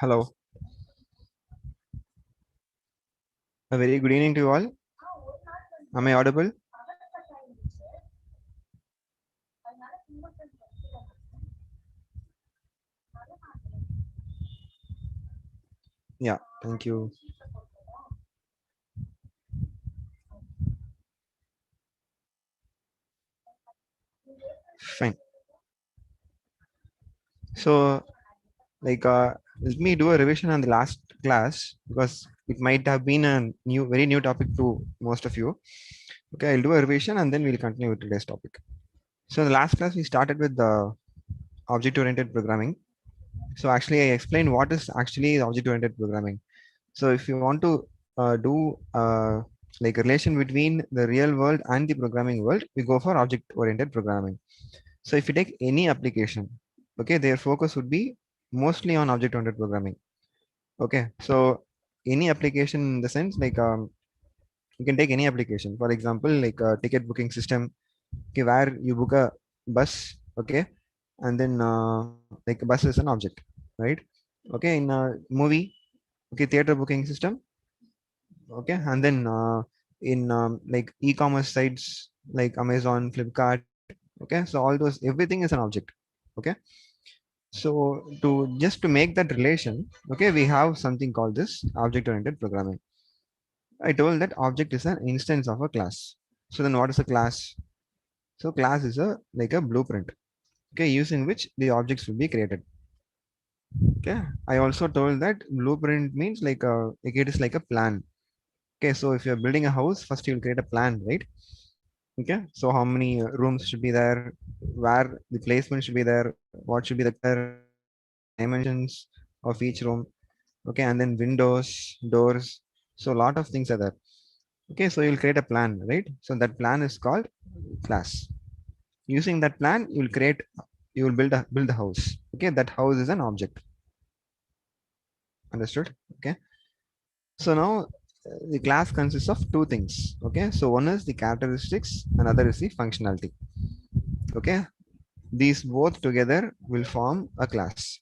Hello. A very good evening to you all. Am I audible? Yeah, thank you. Fine. So, let me do a revision on the last class because it might have been a very new topic to most of you. Okay, I'll do a revision and then we'll continue with today's topic. So, in the last class, we started with the object-oriented programming. So, actually, I explained what is actually object-oriented programming. So, if you want to do like a relation between the real world and the programming world, we go for object-oriented programming. So if you take any application, okay, their focus would be mostly on object-oriented programming. Okay, so any application in the sense you can take any application. For example, like a ticket booking system, okay, where you book a bus, okay, and then like a bus is an object, right? Okay, in a movie, okay, theater booking system, okay, and then in like e-commerce sites like Amazon, Flipkart, okay, so all those everything is an object, okay. So to just to make that relation, okay, we have something called this object-oriented programming. I told that object is an instance of a class. So then what is a class? So class is a like a blueprint, okay, using which the objects will be created. Okay. I also told that blueprint means like it is like a plan. Okay, so if you're building a house, first you'll create a plan, right? Okay, so how many rooms should be there, where the placement should be there, what should be the color, dimensions of each room, okay, and then windows, doors. So a lot of things are there. Okay, so you'll create a plan, right? So that plan is called class. Using that plan, you will build a house. Okay, that house is an object. Understood? Okay. So now the class consists of two things. Okay, so one is the characteristics, another is the functionality. Okay, these both together will form a class,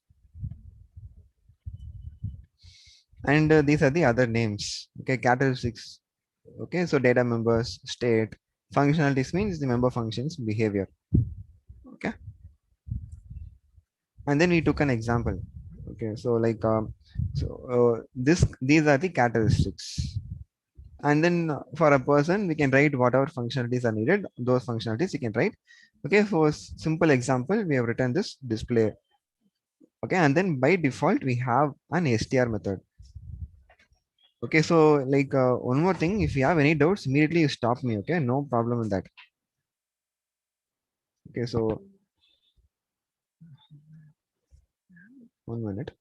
and these are the other names. Okay, characteristics. Okay, so data members, state, functionalities means the member functions behavior. Okay, and then we took an example. Okay, so these are the characteristics, and then for a person we can write whatever functionalities are needed. Those functionalities you can write. Okay, for simple example, we have written this display. Okay, and then by default we have an str method. Okay, so one more thing, if you have any doubts, immediately you stop me. Okay, no problem in that. Okay, so 1 minute.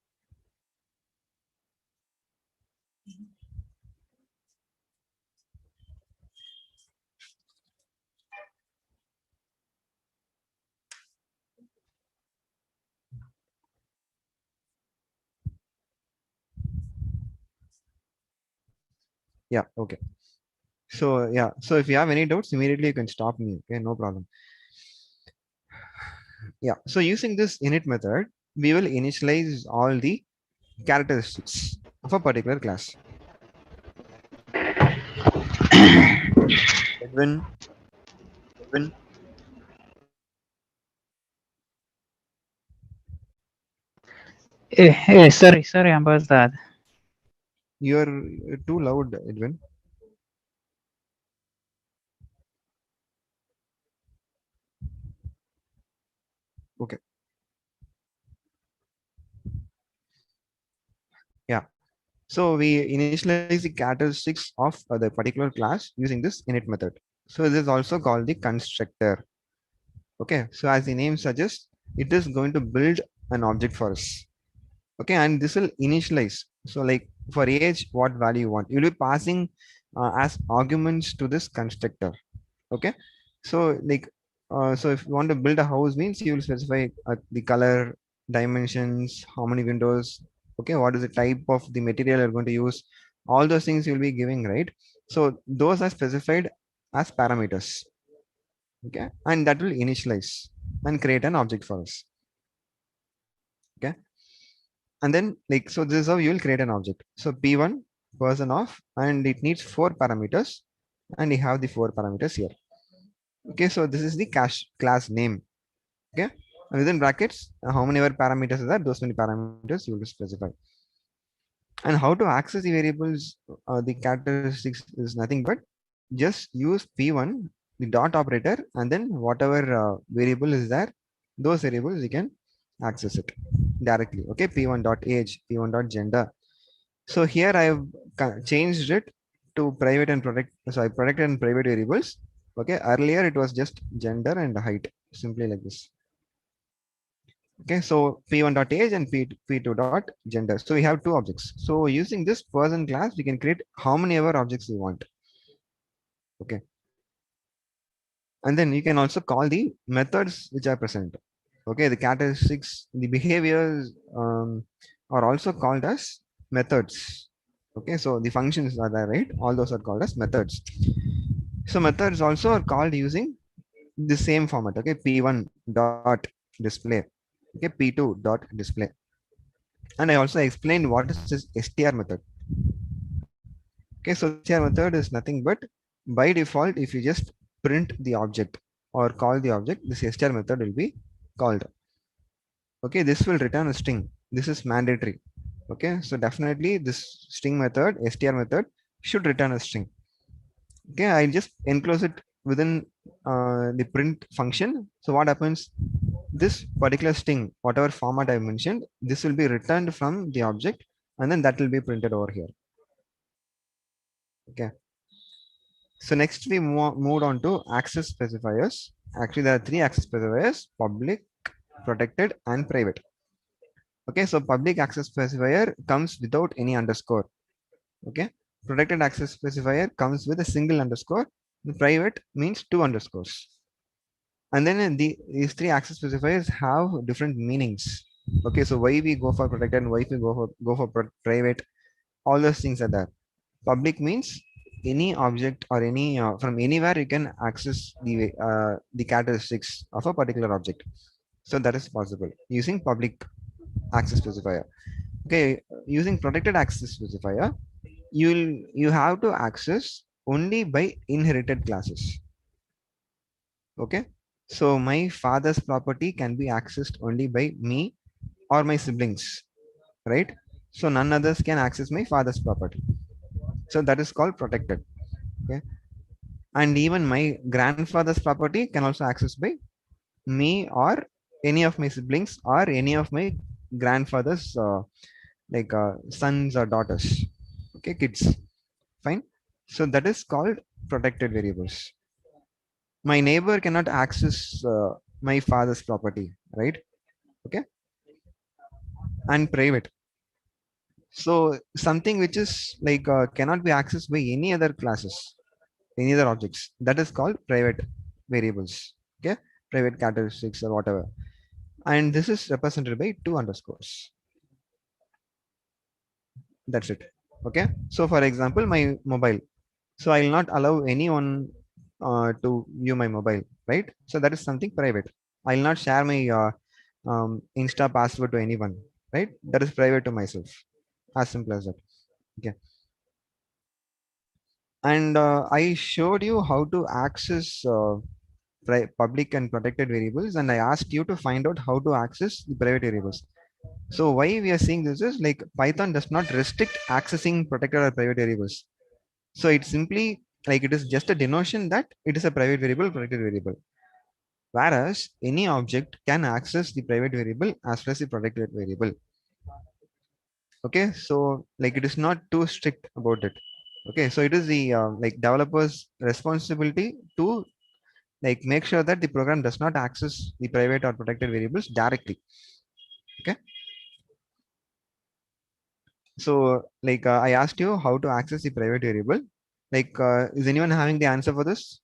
Yeah, okay. So yeah, so if you have any doubts, immediately you can stop me. Okay, no problem. Yeah, so using this init method, we will initialize all the characteristics of a particular class. Edwin, Edwin, Sorry about that. you're too loud, Edwin. Okay, yeah. So we initialize the characteristics of the particular class using this init method. So this is also called the constructor. Okay, so as the name suggests, it is going to build an object for us. Okay, and this will initialize. So like for age, what value you want, you'll be passing as arguments to this constructor. Okay, so so if you want to build a house means you will specify the color, dimensions, how many windows, okay, what is the type of the material you're going to use, all those things you'll be giving, right? So those are specified as parameters. Okay, and that will initialize and create an object for us. Okay, And then like, so this is how you will create an object. So P1 person of, and it needs four parameters, and you have the four parameters here. Okay, so this is the class name. Okay, and within brackets, how many ever parameters are there, those many parameters you will specify. And how to access the variables, the characteristics is nothing but just use P1, the dot operator, and then whatever variable is there, those variables you can access it directly. Okay, P1 dot age, P1 dot gender. So here I have changed it to private and protect. Sorry, protected and private variables. Okay, earlier it was just gender and height, simply like this. Okay, so P1 dot age and P2 dot gender. So we have two objects. So using this person class, we can create how many ever objects we want. Okay, and then you can also call the methods which are present. Okay, the characteristics, the behaviors are also called as methods. Okay, so the functions are there, right? All those are called as methods. So methods also are called using the same format. Okay, P1 dot display. Okay, P2 dot display. And I also explained what is this str method. Okay, so the str method is nothing but by default, if you just print the object or call the object, this str method will be called. Okay, this will return a string. This is mandatory. Okay, so definitely this string method, str method, should return a string. Okay, I just enclose it within the print function. So what happens, this particular string, whatever format I mentioned, this will be returned from the object, and then that will be printed over here. Okay, so next we moved on to access specifiers. Actually there are three access specifiers: public, protected, and private. Okay, so public access specifier comes without any underscore. Okay, protected access specifier comes with a single underscore. The private means two underscores. And then these three access specifiers have different meanings. Okay, so why we go for protected and why we go for private, all those things are there. Public means any object or any from anywhere you can access the characteristics of a particular object. So that is possible using public access specifier. Okay, using protected access specifier, you have to access only by inherited classes. Okay, so my father's property can be accessed only by me or my siblings, right? So none others can access my father's property. So that is called protected. Okay, and even my grandfather's property can also access by me or any of my siblings or any of my grandfather's sons or daughters. Okay, kids. Fine. So that is called protected variables. My neighbor cannot access my father's property, right? Okay, and private. So something which is cannot be accessed by any other classes, any other objects. That is called private variables. Okay, private characteristics or whatever. And this is represented by two underscores. That's it. Okay. So for example, my mobile. So I will not allow anyone to view my mobile, right? So that is something private. I will not share my Insta password to anyone, right? That is private to myself. As simple as that. Okay. And I showed you how to access public and protected variables, and I asked you to find out how to access the private variables. So why we are seeing this is like Python does not restrict accessing protected or private variables. So it's simply like it is just a denotion that it is a private variable, protected variable. Whereas any object can access the private variable as well as the protected variable. Okay, so like it is not too strict about it. Okay, so it is the developers' responsibility to like make sure that the program does not access the private or protected variables directly. Okay, so I asked you how to access the private variable. Is anyone having the answer for this?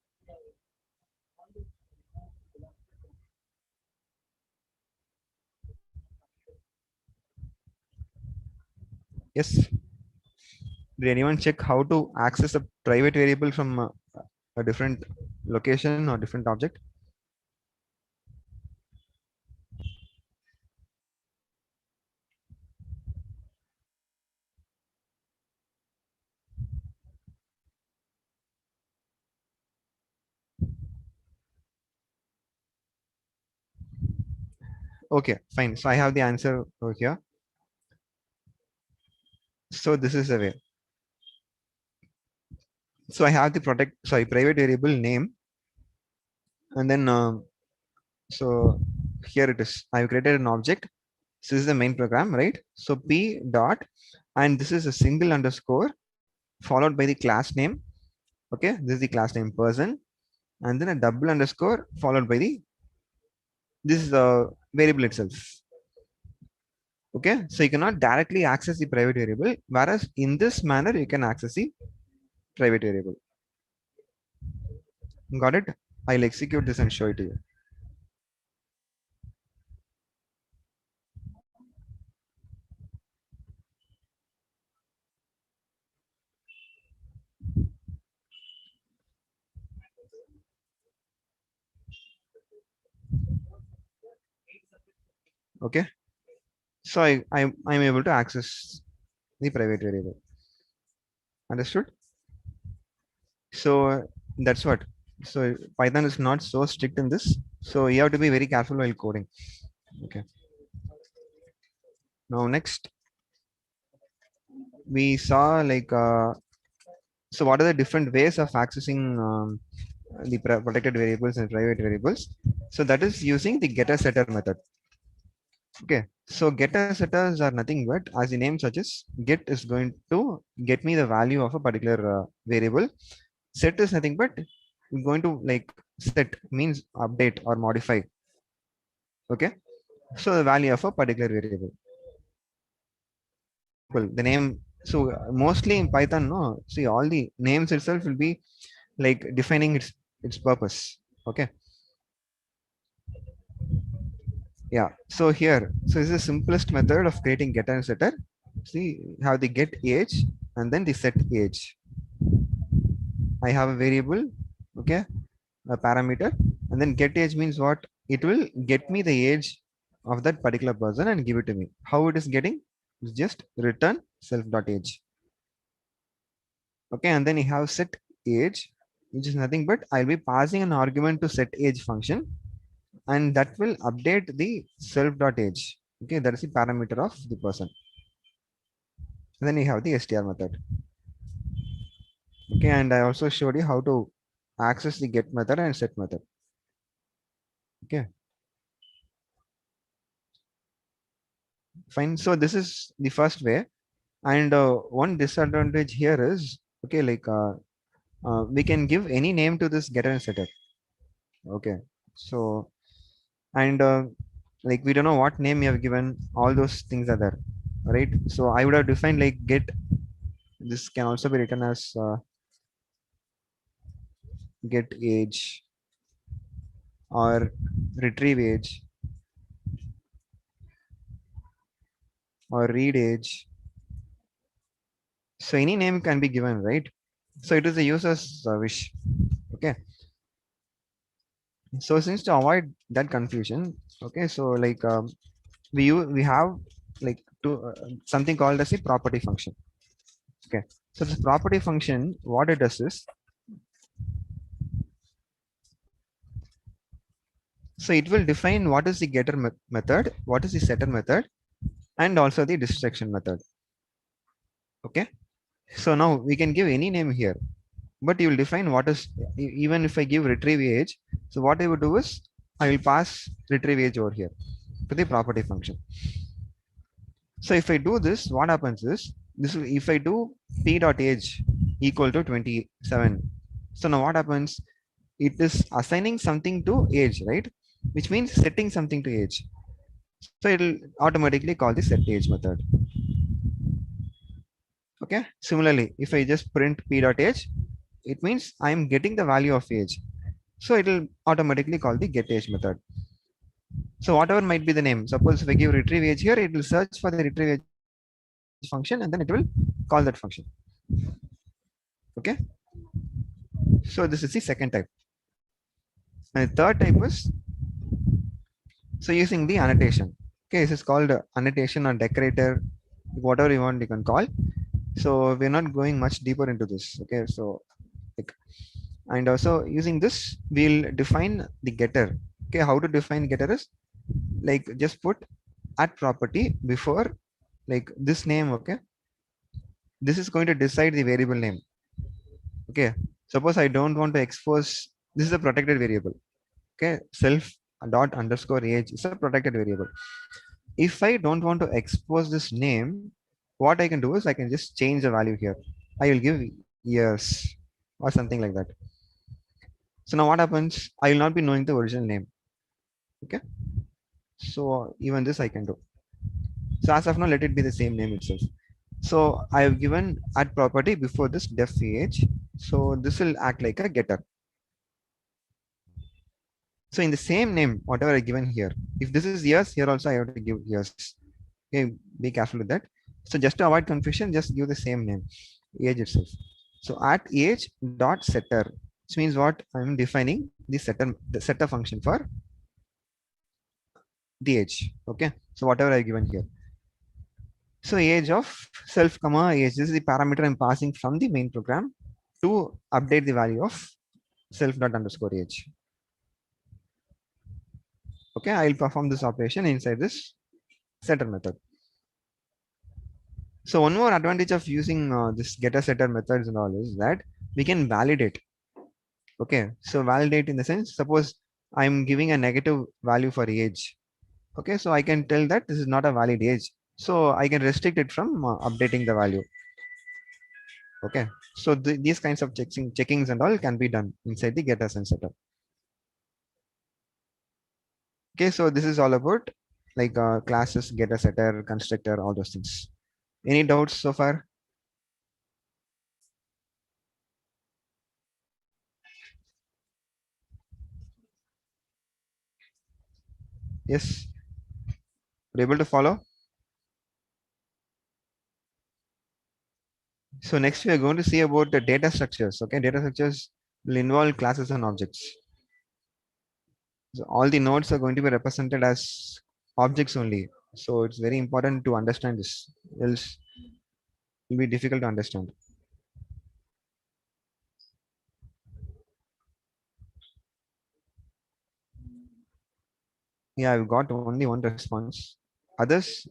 Yes. Did anyone check how to access a private variable from a different location or different object? Okay, fine. So I have the answer over here. So this is the way. So I have the private variable name, and then so here it is. I've created an object. So this is the main program, right? So p dot, and this is a single underscore followed by the class name. Okay, this is the class name person, and then a double underscore followed by the this is the variable itself. Okay, so you cannot directly access the private variable, whereas in this manner you can access the private variable. Got it? I'll execute this and show it to you. Okay, so I'm able to access the private variable. Understood? So that's what. So Python is not so strict in this. So you have to be very careful while coding. Okay. Now next we saw like so what are the different ways of accessing the protected variables and private variables? So that is using the getter setter method. Okay. So getter setters are nothing but, as the name suggests, get is going to get me the value of a particular variable. Set is nothing but going to like set means update or modify. Okay, so the value of a particular variable. Well, the name. So mostly in Python, no. See, all the names itself will be like defining its purpose. Okay. Yeah. So here, so this is the simplest method of creating getter and setter. See, have the get age and then the set age. I have a variable. Okay, a parameter, and then get age means what? It will get me the age of that particular person and give it to me. How it is getting? It's just return self dot age. Okay, and then you have set age, which is nothing but I'll be passing an argument to set age function, and that will update the self dot age. Okay, that is the parameter of the person. And then you have the str method. Okay, and I also showed you how to access the get method and set method. Okay, fine. So this is the first way. And one disadvantage here is, okay, like we can give any name to this getter and setter. Okay, so and like we don't know what name you have given. All those things are there, right? So I would have defined like get. This can also be written as get age or retrieve age or read age. So any name can be given, right? So it is the user's wish. Okay. So since to avoid that confusion, okay, so like we have like something called as a property function. Okay, so this property function, what it does is, so it will define what is the getter method, what is the setter method, and also the distraction method. Okay, so now we can give any name here, but you will define what is, even if I give retrieve age, so what I would do is I will pass retrieve age over here to the property function. So if I do this, what happens is this will, if I do p dot age equal to 27. So now what happens? It is assigning something to age, right? Which means setting something to age. So it'll automatically call the set age method. Okay. Similarly, if I just print p dot age, it means I'm getting the value of age. So it'll automatically call the get age method. So whatever might be the name, suppose if I give retrieve age here, it will search for the retrieve age function and then it will call that function. Okay. So this is the second type. And the third type is, so using the annotation. Okay, this is called annotation or decorator, whatever you want you can call. So we're not going much deeper into this. Okay, so like, and also using this, we'll define the getter. Okay, how to define getter is like just put at property before like this name. Okay, this is going to decide the variable name. Okay, suppose I don't want to expose, this is a protected variable. Okay, self dot underscore age is a protected variable. If I don't want to expose this name, what I can do is I can just change the value here. I will give years or something like that. So now what happens, I will not be knowing the original name. Okay, so even this I can do. So as of now, let it be the same name itself. So I have given add property before this def age. So this will act like a getter. So in the same name, whatever I given here, if this is years, here also I have to give years. Okay, be careful with that. So just to avoid confusion, just give the same name, age itself. So at age dot setter, which means what, I'm defining the setter function for the age. Okay, so whatever I've given here. So age of self comma age, this is the parameter I'm passing from the main program to update the value of self dot underscore age. Okay, I'll perform this operation inside this setter method. So one more advantage of using this getter setter methods and all is that we can validate. Okay, so validate in the sense, suppose I'm giving a negative value for age. Okay, so I can tell that this is not a valid age. So I can restrict it from updating the value. Okay, so these kinds of checkings and all can be done inside the getter and setter. Okay, so this is all about like classes, getter, setter, constructor, all those things. Any doubts so far? Yes, are you able to follow? So next we are going to see about the data structures. Okay, data structures will involve classes and objects. So all the nodes are going to be represented as objects only. So it's very important to understand this, else it will be difficult to understand. Yeah, I've got only one response. Others,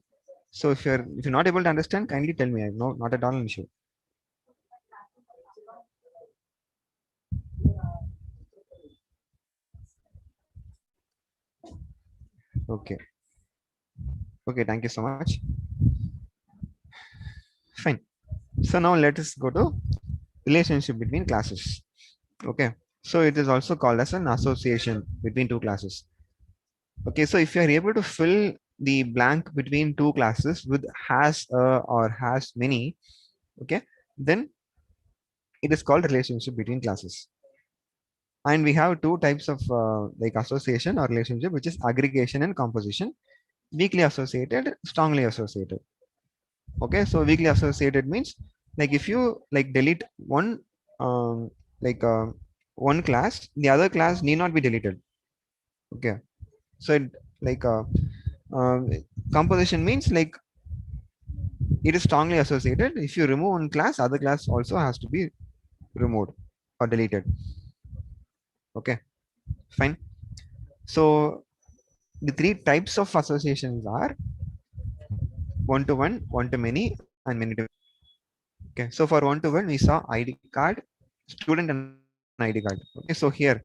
so if you're not able to understand, kindly tell me. I no, not at all an issue. Okay. Okay, thank you so much. Fine. So now let us go to relationship between classes. Okay. So it is also called as an association between two classes. Okay, so if you are able to fill the blank between two classes with has a or has many, okay, then it is called relationship between classes. And we have two types of like association or relationship, which is aggregation and composition. Weakly associated, strongly associated. Okay, so weakly associated means like if you like delete one like one class, the other class need not be deleted. Okay, so it, like um, composition means like it is strongly associated. If you remove one class, other class also has to be removed or deleted. Okay, fine. So the three types of associations are one-to-one, one-to-many, and many-to-many. Okay, so for one-to-one, we saw ID card, student and ID card. Okay, so here,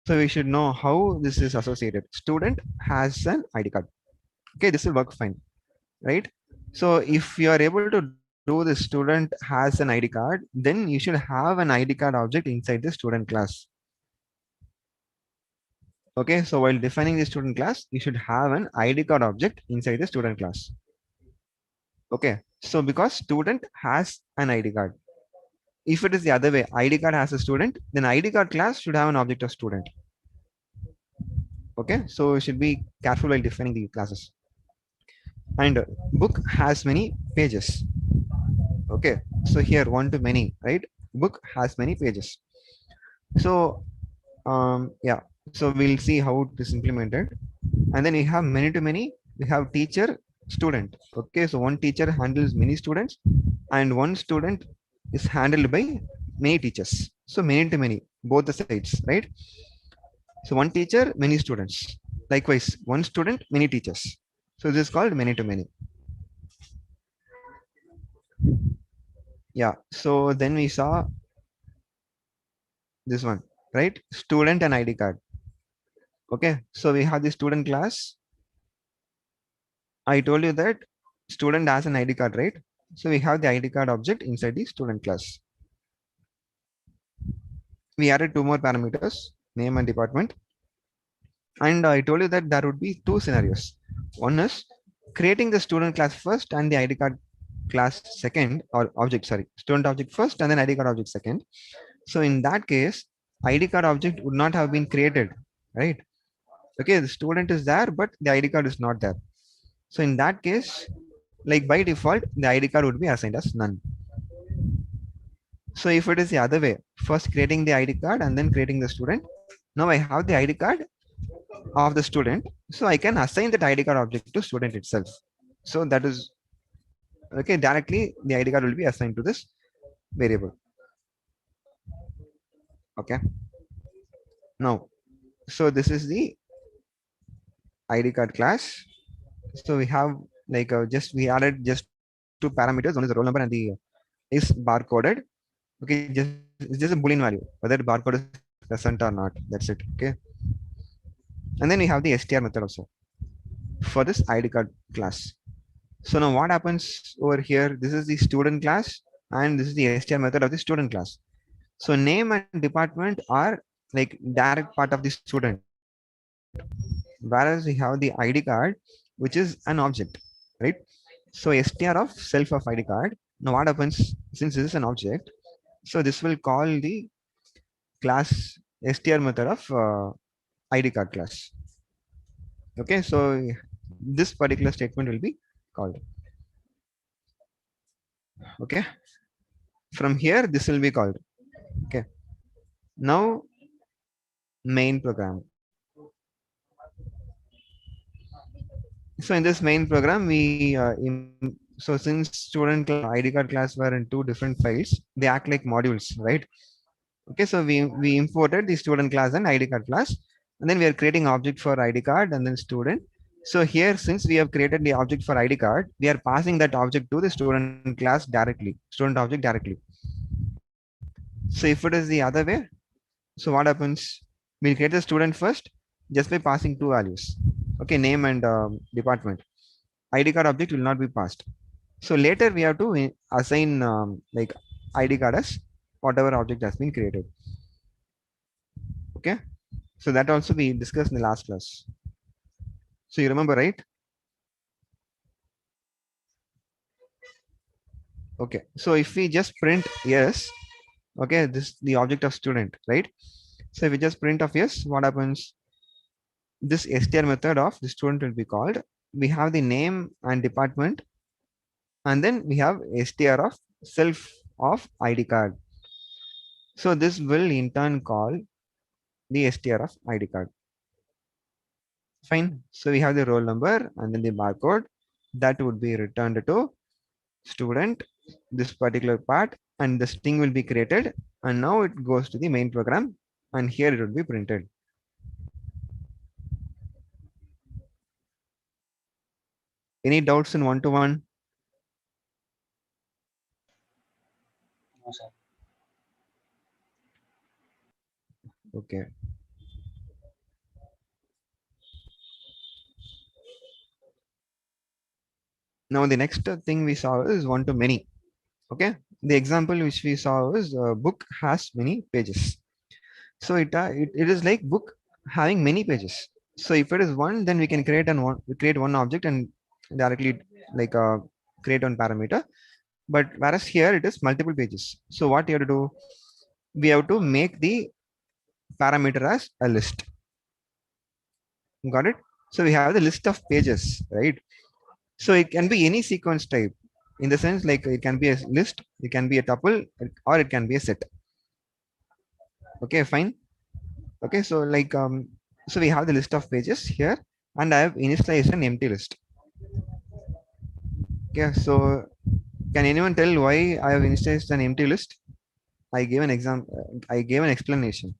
so we should know how this is associated. Student has an ID card. Okay, this will work fine, right? So if you are able to do the student has an ID card, then you should have an ID card object inside the student class. Okay, so while defining the student class, you should have an ID card object inside the student class. Okay, so because student has an ID card. If it is the other way, ID card has a student, then ID card class should have an object of student. Okay, so you should be careful while defining the classes. And book has many pages. Okay, so here one to many, right? Book has many pages. So yeah, so we'll see how it is implemented. And then we have many to many, we have teacher, student. Okay, so one teacher handles many students and one student is handled by many teachers. So many to many, both the sides, right? So one teacher, many students. Likewise, one student, many teachers. So this is called many to many. Yeah. So then we saw this one, right? Student and ID card. Okay. So we have the student class. I told you that student has an ID card, right? So we have the ID card object inside the student class. We added two more parameters, name and department. And I told you that there would be two scenarios. One is creating the student class first and the ID card class second, or object, sorry, student object first and then ID card object second. So in that case, ID card object would not have been created, right? Okay, the student is there, but the ID card is not there. So in that case, like by default, the ID card would be assigned as none. So if it is the other way, first creating the ID card and then creating the student, now I have the ID card of the student, so I can assign that ID card object to student itself. So that is okay. Directly, the ID card will be assigned to this variable. Okay. Now, so this is the ID card class. So we have like just we added just two parameters. One is the roll number and the is barcoded. Okay, it's just a boolean value whether the barcode is present or not. That's it. Okay. And then we have the str method also for this ID card class. So now what happens over here? This is the student class and this is the str method of the student class. So name and department are like direct part of the student, whereas we have the ID card, which is an object, right? So str of self of ID card. Now what happens since this is an object? So this will call the class str method of ID card class. Okay, so this particular statement will be called. Okay, from here this will be called. Okay, now main program. So in this main program, so since student class and ID card class were in two different files, they act like modules, right? Okay, so we imported the student class and ID card class, and then we are creating object for ID card and then student. So here, since we have created the object for ID card, we are passing that object to the student class directly, student object directly. So if it is the other way, so what happens? We'll create the student first just by passing two values. Okay, name and department. ID card object will not be passed. So later we have to assign like ID card as whatever object has been created. Okay. So that also we discussed in the last class. So you remember, right? Okay. So if we just print yes, okay, this is the object of student, right? So if we just print of yes, what happens? This str method of the student will be called. We have the name and department, and then we have str of self of ID card. So this will in turn call the str of ID card. Fine. So we have the roll number and then the barcode that would be returned to student, this particular part, and the string will be created. And now it goes to the main program and here it would be printed. Any doubts in one-to-one? No, sir. Okay. Now the next thing we saw is one to many. Okay. The example which we saw is book has many pages. So it is like book having many pages. So if it is one, then we can create one object and directly like create one parameter. But whereas here it is multiple pages. So what you have to do? We have to make the parameter as a list. Got it? So we have the list of pages, right? So it can be any sequence type. In the sense, like it can be a list, it can be a tuple, or it can be a set. Okay, fine. Okay, so like so we have the list of pages here, and I have initialized an empty list. Okay, so can anyone tell why I have initialized an empty list? I gave an example. I gave an explanation.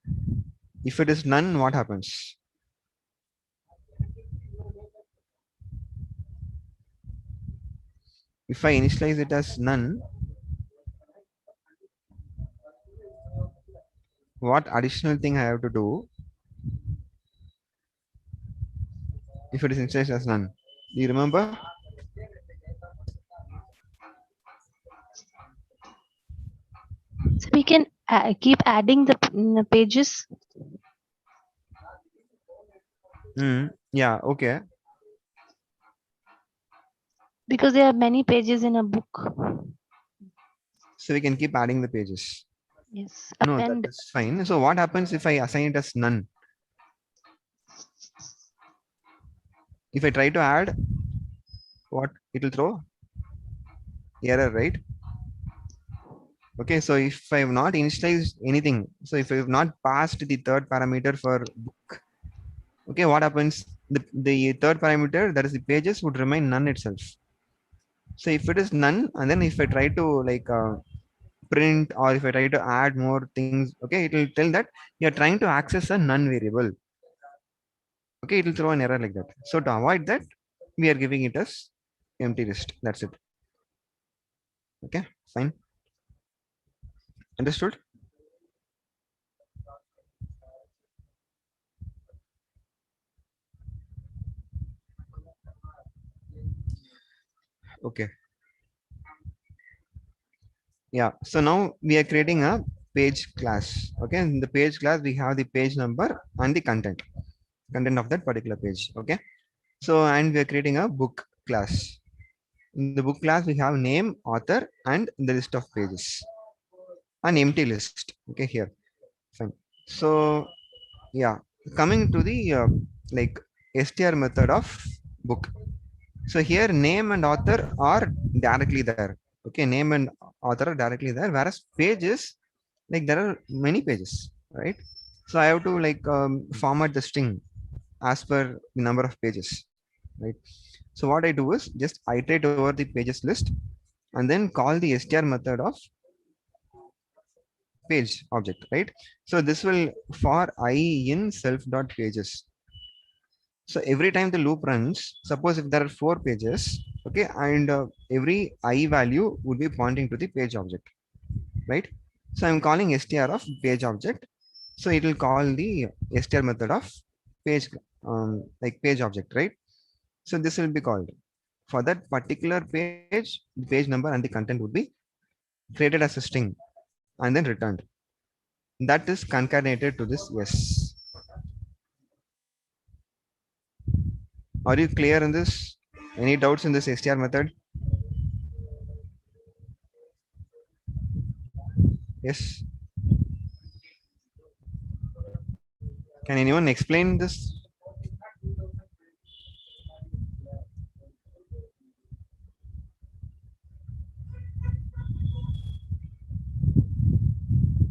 If it is none, what happens? If I initialize it as none, what additional thing I have to do if it is initialized as none? Do you remember? So we can keep adding the pages Yeah, okay. because there are many pages in a book. So we can keep adding the pages. Yes, No, that append. is fine. So what happens if I assign it as none? If I try to add, what it will throw? Error, right? Okay, so if I have not initialized anything, so if I have not passed the third parameter for book, okay, what happens? The third parameter, that is the pages, would remain none itself. So if it is none, and then if I try to like print or if I try to add more things, okay, it will tell that you're trying to access a none variable. Okay, it will throw an error like that. So to avoid that, we are giving it as empty list. That's it. Okay, fine. Understood? Okay. Yeah. So now we are creating a page class. Okay. In the page class, we have the page number and the content of that particular page. Okay. So, and we are creating a book class. In the book class, we have name, author, and the list of pages. An empty list. Okay. Here. Fine. So, yeah. Coming to the like str method of book. So here name and author are directly there. Okay, name and author are directly there, whereas pages, like there are many pages, right? So I have to like format the string as per the number of pages, right? So what I do is just iterate over the pages list and then call the str method of page object, right? So this will for I in self dot pages. So every time the loop runs, suppose if there are 4 pages, okay, and every I value would be pointing to the page object, right? So I'm calling str of page object. So it will call the str method of page, like page object, right? So this will be called for that particular page, the page number and the content would be created as a string and then returned. That is concatenated to this yes. Are you clear in this? Any doubts in this str method? Yes. Can anyone explain this?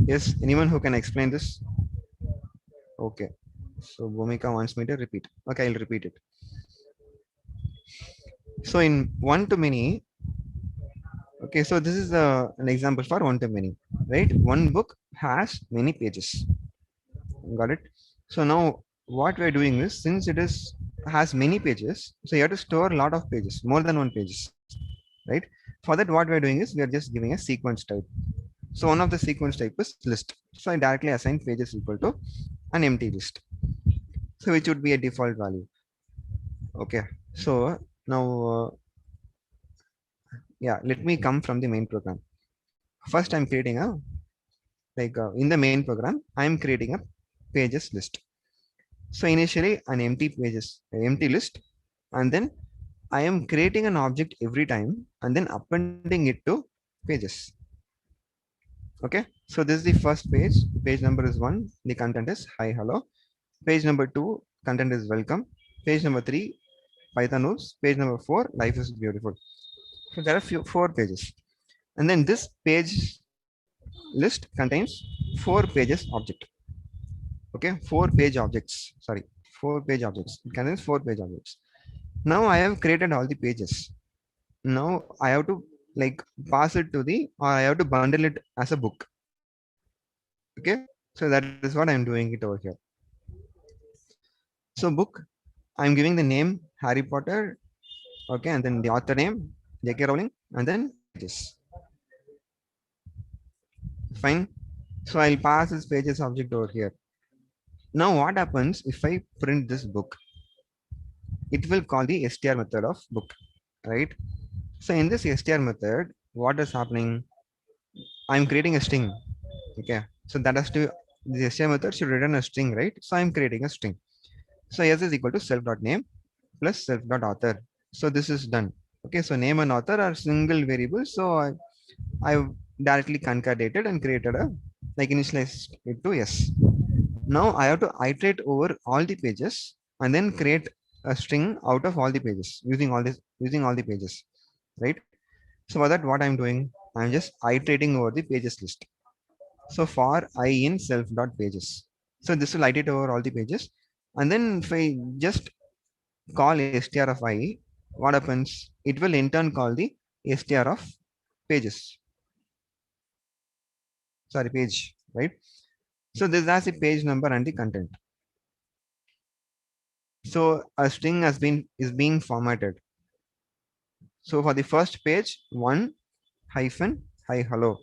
Yes, anyone who can explain this? Okay. So Bhumika wants me to repeat. Okay, I'll repeat it. So in one to many, okay, so this is an example for one to many, right? One book has many pages. Got it? So now what we're doing is since it is has many pages, so you have to store a lot of pages, more than one pages, right? For that, what we're doing is we are just giving a sequence type. So one of the sequence type is list. So I directly assign pages equal to an empty list. So which would be a default value. Okay. So now, yeah, let me come from the main program. First, I'm creating a like in the main program, I'm creating a pages list. So initially an empty list, and then I am creating an object every time and then appending it to pages. Okay. So this is the first page. Page number is 1. The content is hi, hello. Page number 2, content is welcome. Page number 3, Python oops. Page number 4, life is beautiful. So there are 4 pages. And then this page list contains 4 pages object. Okay, 4 page objects. Sorry, 4 page objects. It contains 4 page objects. Now I have created all the pages. Now I have to like pass it to the or I have to bundle it as a book. Okay, so that is what I'm doing it over here. So book, I'm giving the name Harry Potter, okay, and then the author name J.K. Rowling, and then pages. Fine. So I'll pass this pages object over here. Now what happens if I print this book? It will call the str method of book, right? So in this str method, what is happening? I'm creating a string. Okay. So that has to the str method should return a string, right? So I'm creating a string. So s is equal to self.name plus self.author. So this is done. Okay. So name and author are single variables. So I directly concatenated and created a like initialized it to s. Now I have to iterate over all the pages and then create a string out of all the pages using all the pages, right? So for that, what I'm doing, I'm just iterating over the pages list. So for I in self dot pages. So this will iterate over all the pages. And then if I just call str of I, what happens? It will in turn call the str of pages. Sorry, page, right? So this has the page number and the content. So a string has been is being formatted. So for the first page, one hyphen hi hello.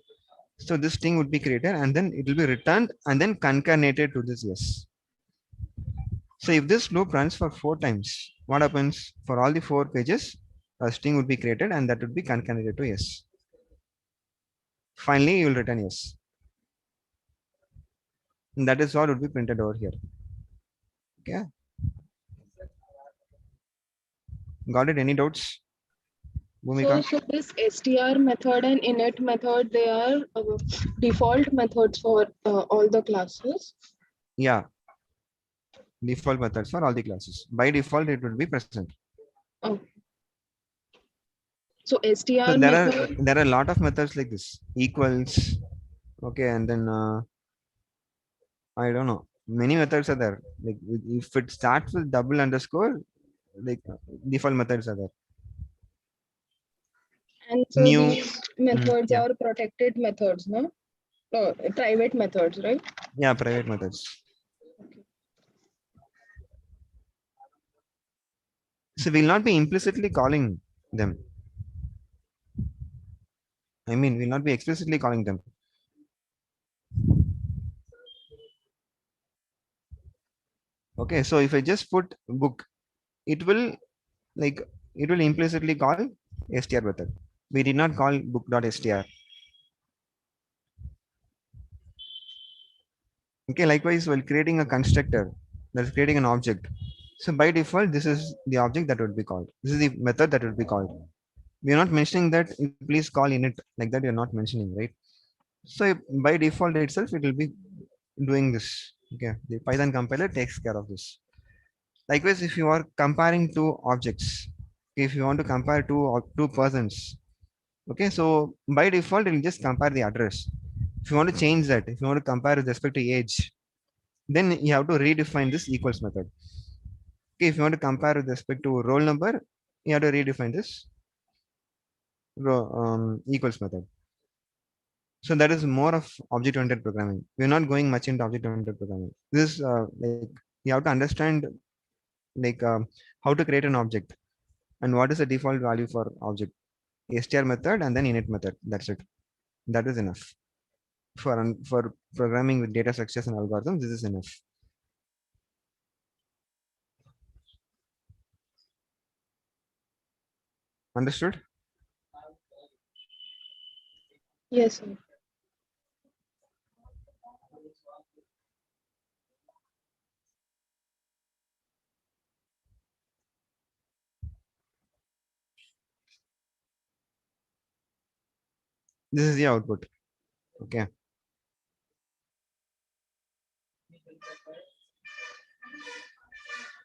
So this string would be created and then it will be returned and then concatenated to this yes. So if this loop runs for 4 times, what happens for all the 4 pages? A string would be created and that would be concatenated to yes. Finally, you will return yes. And that is what would be printed over here. Okay. Got it? Any doubts? So, Bhumika? so this str method and init method, they are default methods for all the classes. Yeah. Default methods for all the classes. By default, it would be present. Oh. So So str method. there are a lot of methods like this. Equals. Okay, and then I don't know. Many methods are there. Like if it starts with double underscore, like default methods are there. And so New. these methods Yeah. are protected methods, no? Private methods, right? Yeah, private methods. Okay. So we'll not be implicitly calling them. I mean, we'll not be explicitly calling them. Okay, so if I just put book, it will like it will implicitly call str method. We did not call book.str. Okay, likewise, while creating a constructor, that's creating an object. So by default, this is the object that would be called. This is the method that would be called. We are not mentioning that please call init like that. You're not mentioning, right? So by default itself, it will be doing this. Okay, the Python compiler takes care of this. Likewise, if you are comparing two objects, if you want to compare two persons, okay, so by default, it will just compare the address. If you want to change that, if you want to compare with respect to age, then you have to redefine this equals method. Okay, if you want to compare with respect to roll number, you have to redefine this equals method. So that is more of object-oriented programming. We're not going much into object-oriented programming. This is like you have to understand like how to create an object and what is the default value for object. Str method and then init method. That's it. That is enough for programming with data structures and algorithms. This is enough. Understood? Yes, sir. This is the output. Okay.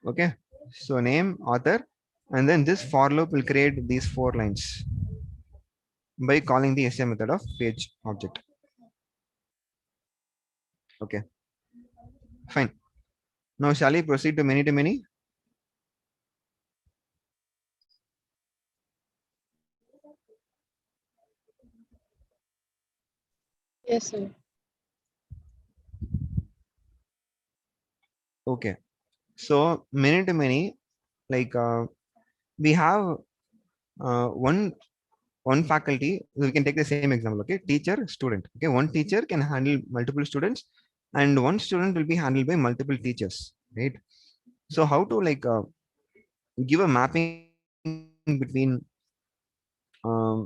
Okay. So name, author, and then this for loop will create these 4 lines by calling the str method of page object. Okay. Fine. Now shall we proceed to many to many? Yes, sir. Okay. So many to many, like we have one faculty. We can take the same example. Okay, teacher, student. Okay, one teacher can handle multiple students, and one student will be handled by multiple teachers. Right. So how to like give a mapping between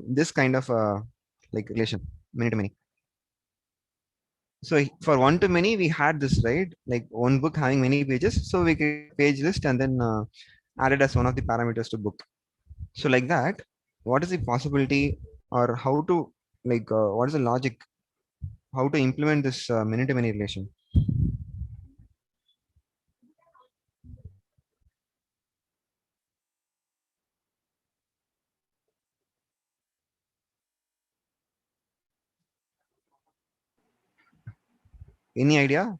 this kind of like relation, many to many. So for one to many, we had this, right? Like one book having many pages. So we create a page list and then added as one of the parameters to book. So like that, what is the possibility or how to like what is the logic? How to implement this many to many relation? Any idea?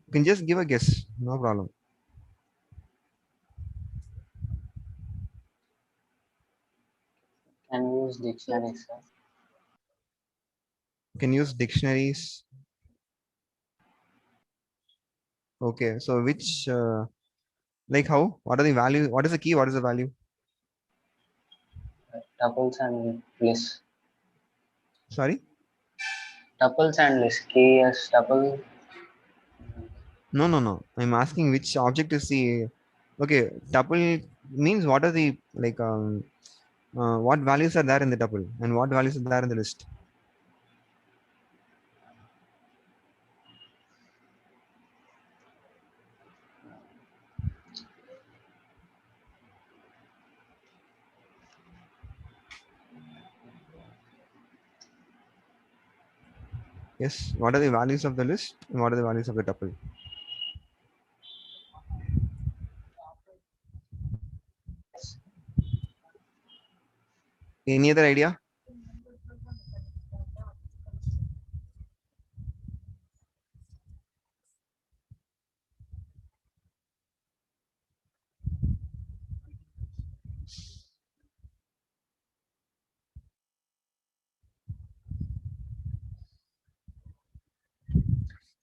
You can just give a guess. No problem. Can we use dictionary, sir? You can use dictionaries. Okay. So which like how? What are the value? What is the key? What is the value? Tuples and lists. Sorry. Tuples and lists. Key as tuple. No, no, no. I'm asking which object is the okay. Tuple means what are the like what values are there in the tuple and what values are there in the list. Yes. What are the values of the list and what are the values of the tuple? Any other idea?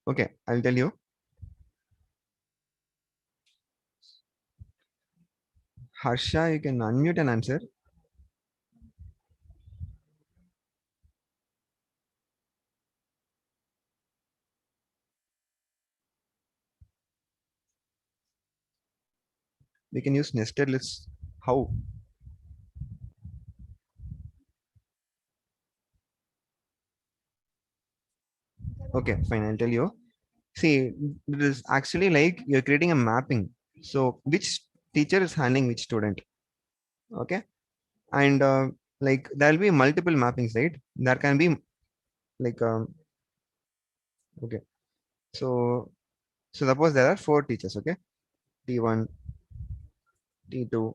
Okay, I'll tell you. Harsha, you can unmute and answer. We can use nested lists. How? Okay, fine. I'll tell you. See, it is actually like you're creating a mapping. So which teacher is handling which student? Okay, and like there'll be multiple mappings, right? There can be like okay. So suppose there are four teachers. Okay, T1, T2,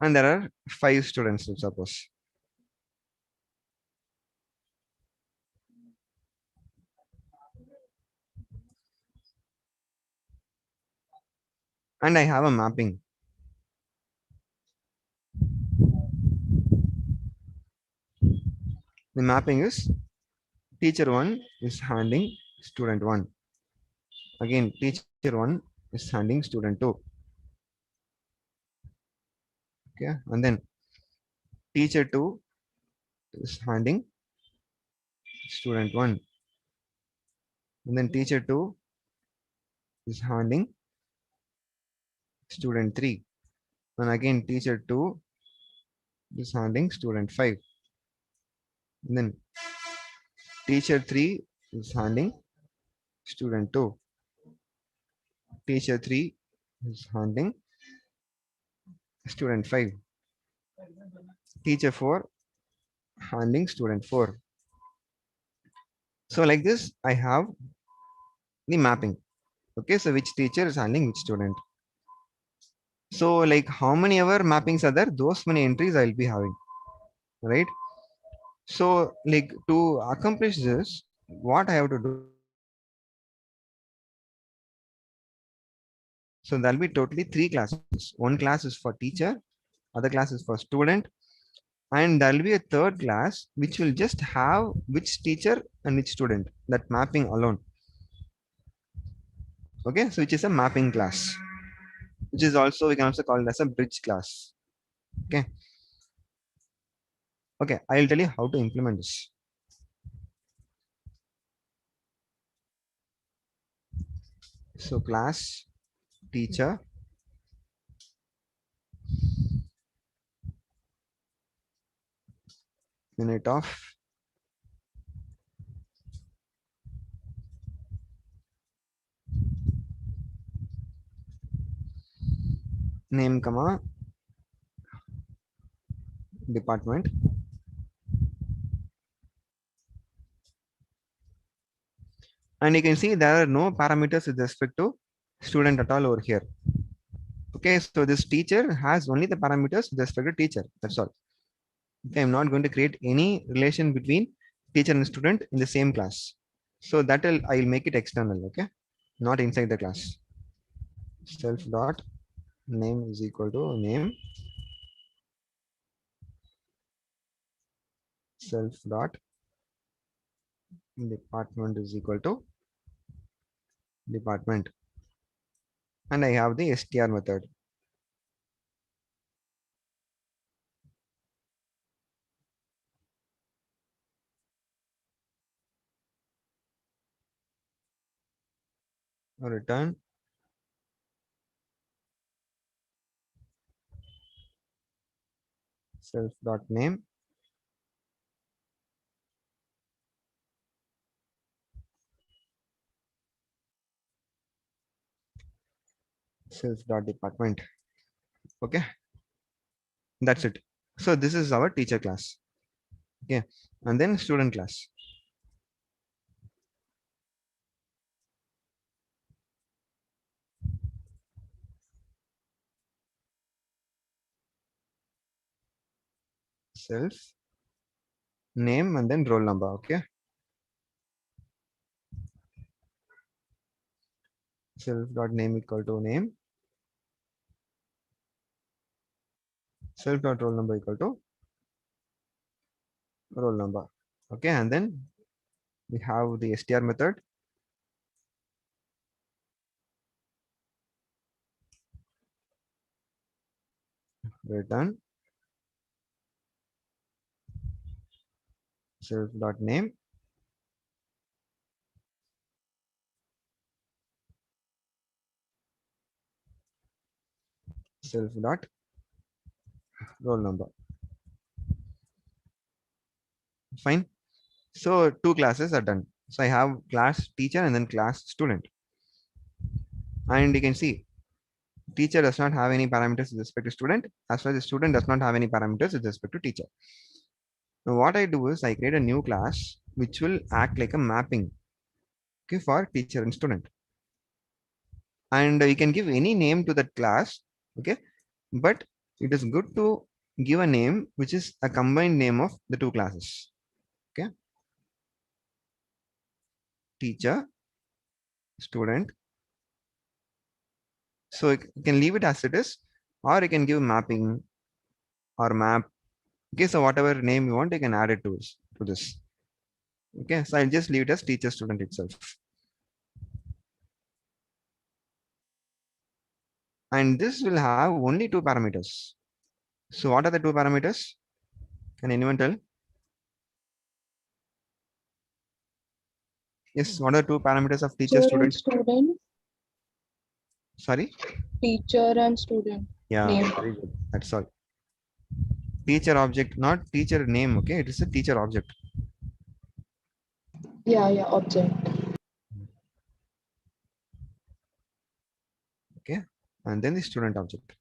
and there are five students. Let's suppose, and I have a mapping. The mapping is teacher one is handling student one. Again, teacher one is handling student two. Okay, and then teacher two is handling student one, and then teacher two is handling student three, and again teacher two is handling student five, and then teacher three is handling student two, teacher three is handling student five, teacher four handling student four. So like this, I have the mapping. Okay, so which teacher is handling which student. So like how many ever mappings are there, those many entries I'll be having, right? So like to accomplish this, what I have to do, so there'll be totally three classes. One class is for teacher, other class is for student, And there will be a third class which will just have which teacher and which student, that mapping alone. Okay, so which is a mapping class, which is also, we can also call it as a bridge class. Okay. Okay, I'll tell you how to implement this. So class teacher unit of name comma department, and you can see there are no parameters with respect to student at all over here. Okay, so this teacher has only the parameters with respect to teacher, that's all. Okay, I'm not going to create any relation between teacher and student in the same class. So that I'll make it external. Okay, not inside the class. Self dot name is equal to name, self dot department is equal to department, and I have the str method. Return self dot name, self dot department. Okay, that's it. So this is our teacher class. Okay, and then student class. Self name and then roll number. Okay, self dot name equal to name, self dot roll number equal to roll number. Okay, and then we have the str method, return self dot name, self dot roll number. Fine. So two classes are done. So I have class teacher and then class student, and you can see teacher does not have any parameters with respect to student, as well as the student does not have any parameters with respect to teacher. Now what I do is I create a new class which will act like a mapping, okay, for teacher and student. And you can give any name to that class, okay, but it is good to give a name which is a combined name of the two classes. Okay, teacher, student. So you can leave it as it is, or you can give mapping or map. Okay, so whatever name you want, you can add it to this. Okay, so I'll just leave it as teacher student itself. And this will have only two parameters. So what are the two parameters? Can anyone tell? Yes, what are the two parameters of teacher Teacher and student? student, Sorry? teacher and student Yeah, name. very good. That's all. Teacher object, not teacher name. Okay, it is a teacher object. Yeah, object. Okay, and then the student object.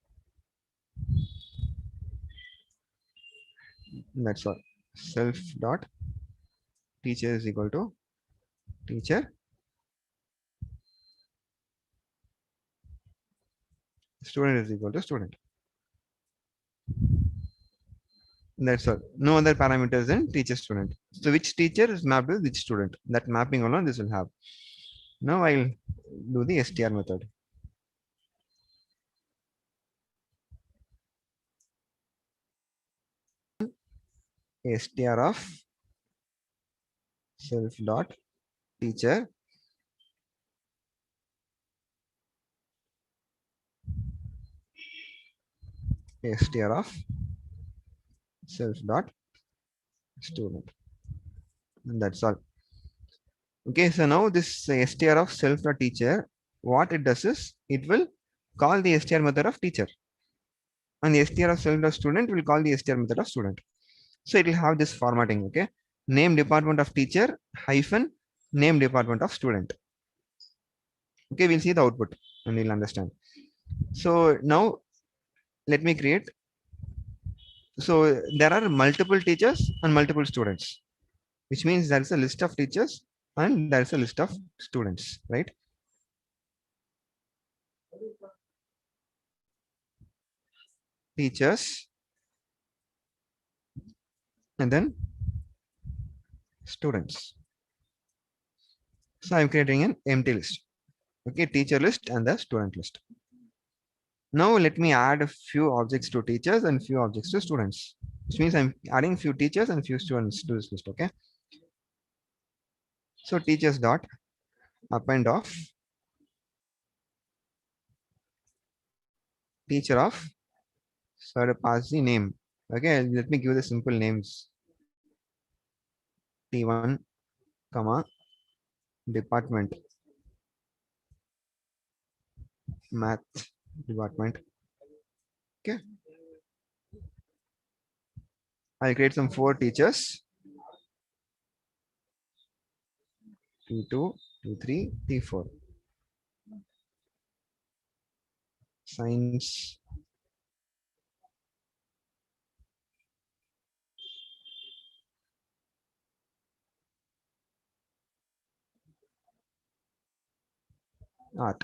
That's all. Self dot teacher is equal to teacher, student is equal to student. That's all. No other parameters than teacher student. So which teacher is mapped with which student? That mapping alone this will have. Now I'll do the str method. str of self dot teacher str of self dot student, and that's all. Okay, so now this str of self dot teacher, what it does is it will call the str method of teacher, and the str of self dot student will call the str method of student. So it will have this formatting. Okay, name department of teacher hyphen name department of student. Okay, we'll see the output and we'll understand. So now let me create. So there are multiple teachers and multiple students, which means there is a list of teachers and there is a list of students, right? Teachers and then students. So I'm creating an empty list. Okay, teacher list and the student list. Now let me add a few objects to teachers and few objects to students, which means I'm adding few teachers and few students to this list. Okay, so teachers dot append of teacher of, so to pass the name. Okay, let me give the simple names. T1 comma department math department. Okay, I'll create some 4 teachers, T2, T3, T4. Science art.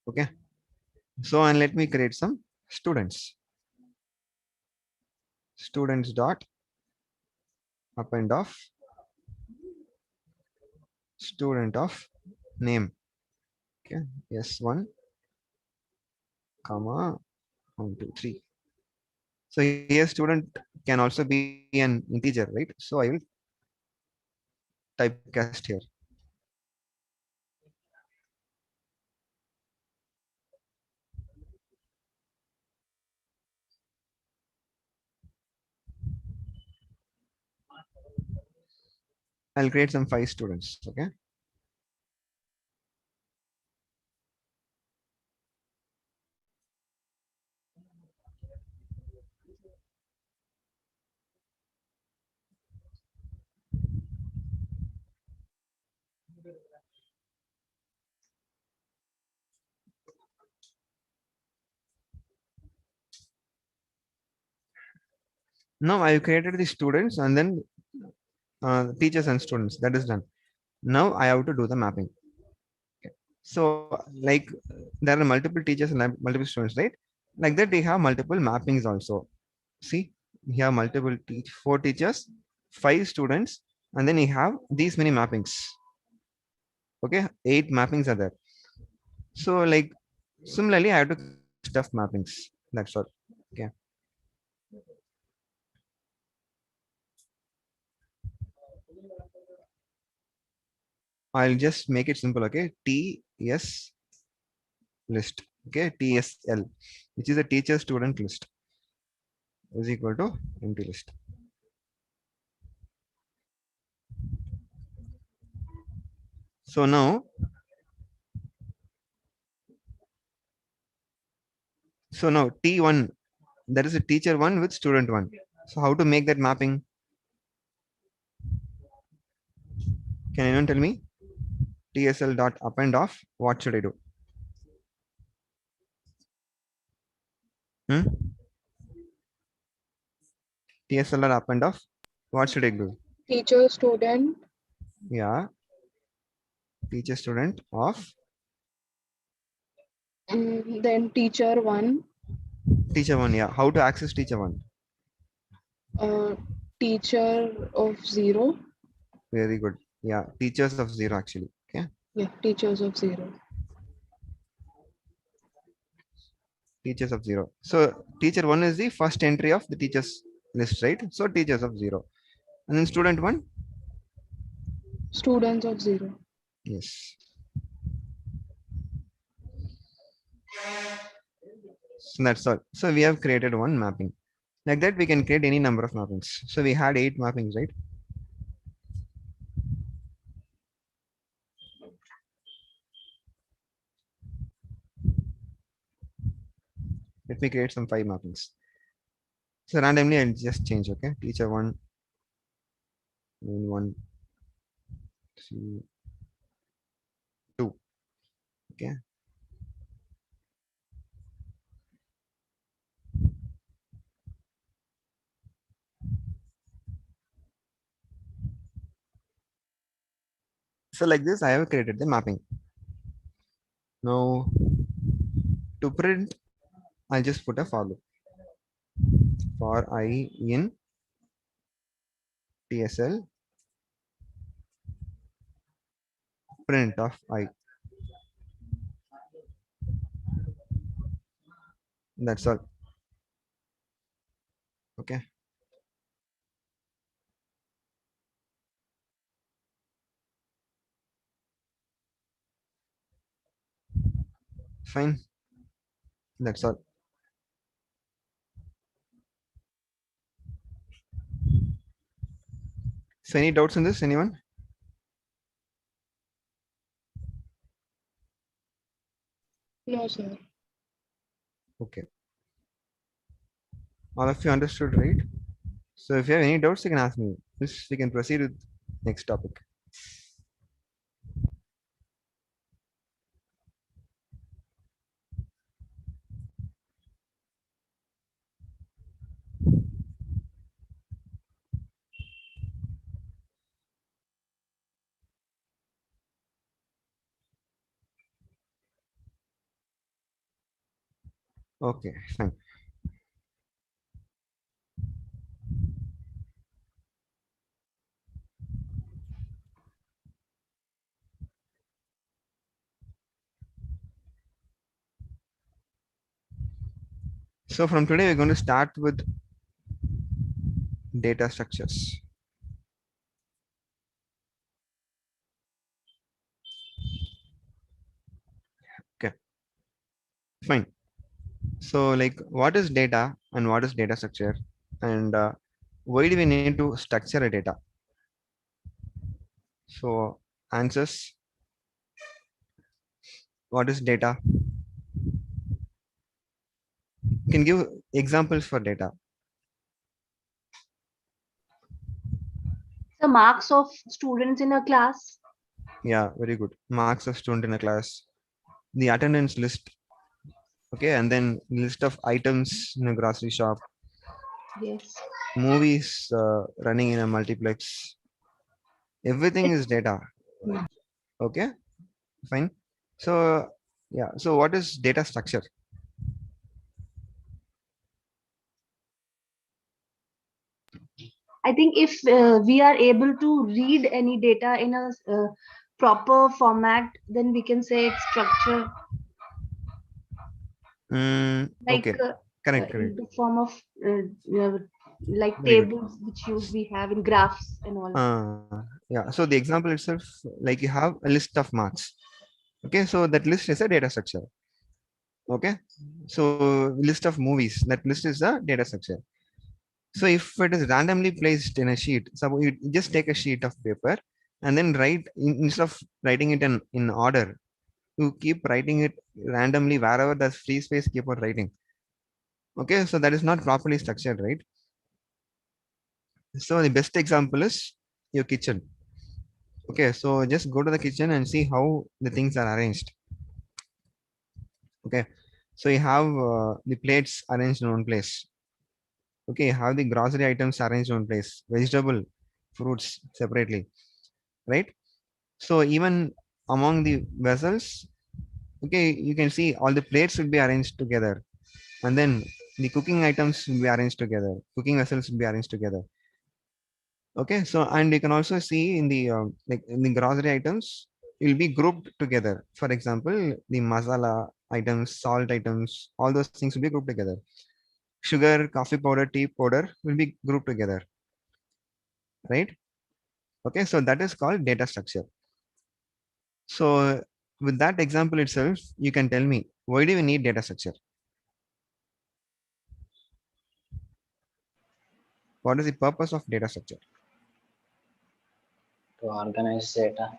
Okay, so and let me create some students. Students dot append of student of name. Okay, S1 comma 1 2 3. So here student can also be an integer, right? So I will typecast here. I'll create some 5 students. Okay, now I created the students and then teachers and students. That is done. Now I have to do the mapping. Okay. So like there are multiple teachers and multiple students, right? Like that they have multiple mappings also. See, we have multiple 4 teachers, 5 students, and then you have these many mappings. Okay, 8 mappings are there. So like similarly I have to create some stuff mappings. That's all. Okay, I'll just make it simple. Okay, TS list. Okay, TSL, which is a teacher student list, is equal to empty list. So now T1, that is a teacher 1 with student 1. So how to make that mapping? Can anyone tell me? TSL dot append of what should I do? Hmm? TSL dot append of what should I do? Teacher, student, Yeah, teacher student of then teacher one, teacher 1. Yeah, how to access teacher 1? teacher of 0. Very good. Yeah, teachers of 0 actually. Okay, Yeah, teachers of 0. teachers of 0. So teacher 1 is the first entry of the teachers list, right? So teachers of 0. And then student 1, Students of 0. yes. So that's all. So we have created one mapping. Like that, we can create any number of mappings. So we had 8 mappings, right? Let me create some 5 mappings. So randomly, I'll just change, okay? Teacher 1, main 1, 3, 2, okay? So like this, I have created the mapping. Now, to print, I'll just put a for loop. For I in TSL print of I. That's all. Okay. Fine. That's all. So any doubts in this? Anyone? No, sir. Okay. All of you understood, right? So if you have any doubts, you can ask me. This we can proceed with next topic. Okay, fine. So from today, we're going to start with data structures. Okay, fine. So like what is data and what is data structure? And why do we need to structure a data? So answers, what is data? You can give examples for data. The marks of students in a class. Yeah, very good. Marks of student in a class. The attendance list. Okay, and then list of items in a grocery shop. Yes. Movies running in a multiplex. Everything is data. Okay, fine. So yeah, so what is data structure? I think if we are able to read any data in a proper format, then we can say it's structure, like Okay, correct, in correct. the form of like Very good. tables which we have in graphs and all. Yeah. So the example itself, like you have a list of marks. Okay, so that list is a data structure. Okay, so list of movies. That list is a data structure. So if it is randomly placed in a sheet, so you just take a sheet of paper and then write instead of writing it in order, you keep writing it randomly wherever there's free space, keep on writing. Okay, so that is not properly structured, right? So the best example is your kitchen. Okay, so just go to the kitchen and see how the things are arranged. Okay, so you have the plates arranged in one place. Okay, you have the grocery items arranged in one place, vegetable, fruits separately, right? So even among the vessels, okay, you can see all the plates will be arranged together, and then the cooking items will be arranged together. Cooking vessels will be arranged together. Okay, so and you can also see in the like in the grocery items, will be grouped together. For example, the masala items, salt items, all those things will be grouped together. sugar, coffee powder, tea powder will be grouped together, right? Okay, so that is called data structure. So with that example itself, you can tell me, why do we need data structure? What is the purpose of data structure? To organize data.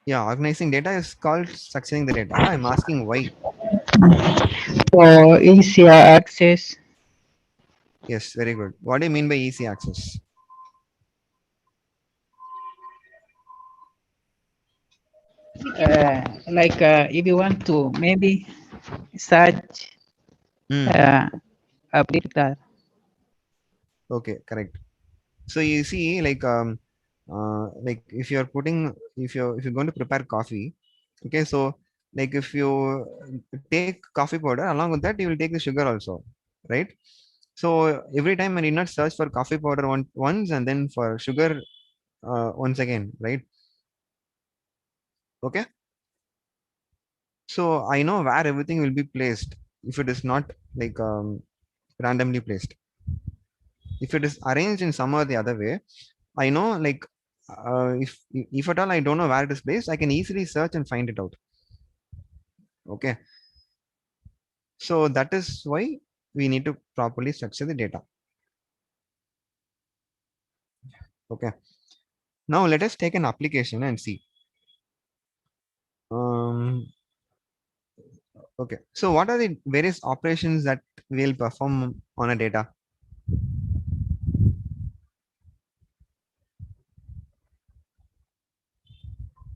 Yeah, organizing data is called structuring the data. I'm asking why. For easier access. Yes, very good. What do you mean by easy access? Like if you want to maybe search Hmm. update that. Okay, correct. So you see, like if you're putting, if you're going to prepare coffee, okay, so like if you take coffee powder, along with that, you will take the sugar also, right? So every time when you not search for coffee powder once and then for sugar once again, right? Okay. So I know where everything will be placed if it is not like randomly placed. If it is arranged in some or the other way, I know like if at all I don't know where it is placed, I can easily search and find it out. Okay. So that is why we need to properly structure the data. Okay. Now let us take an application and see. Um, okay. So what are the various operations that we'll perform on a data?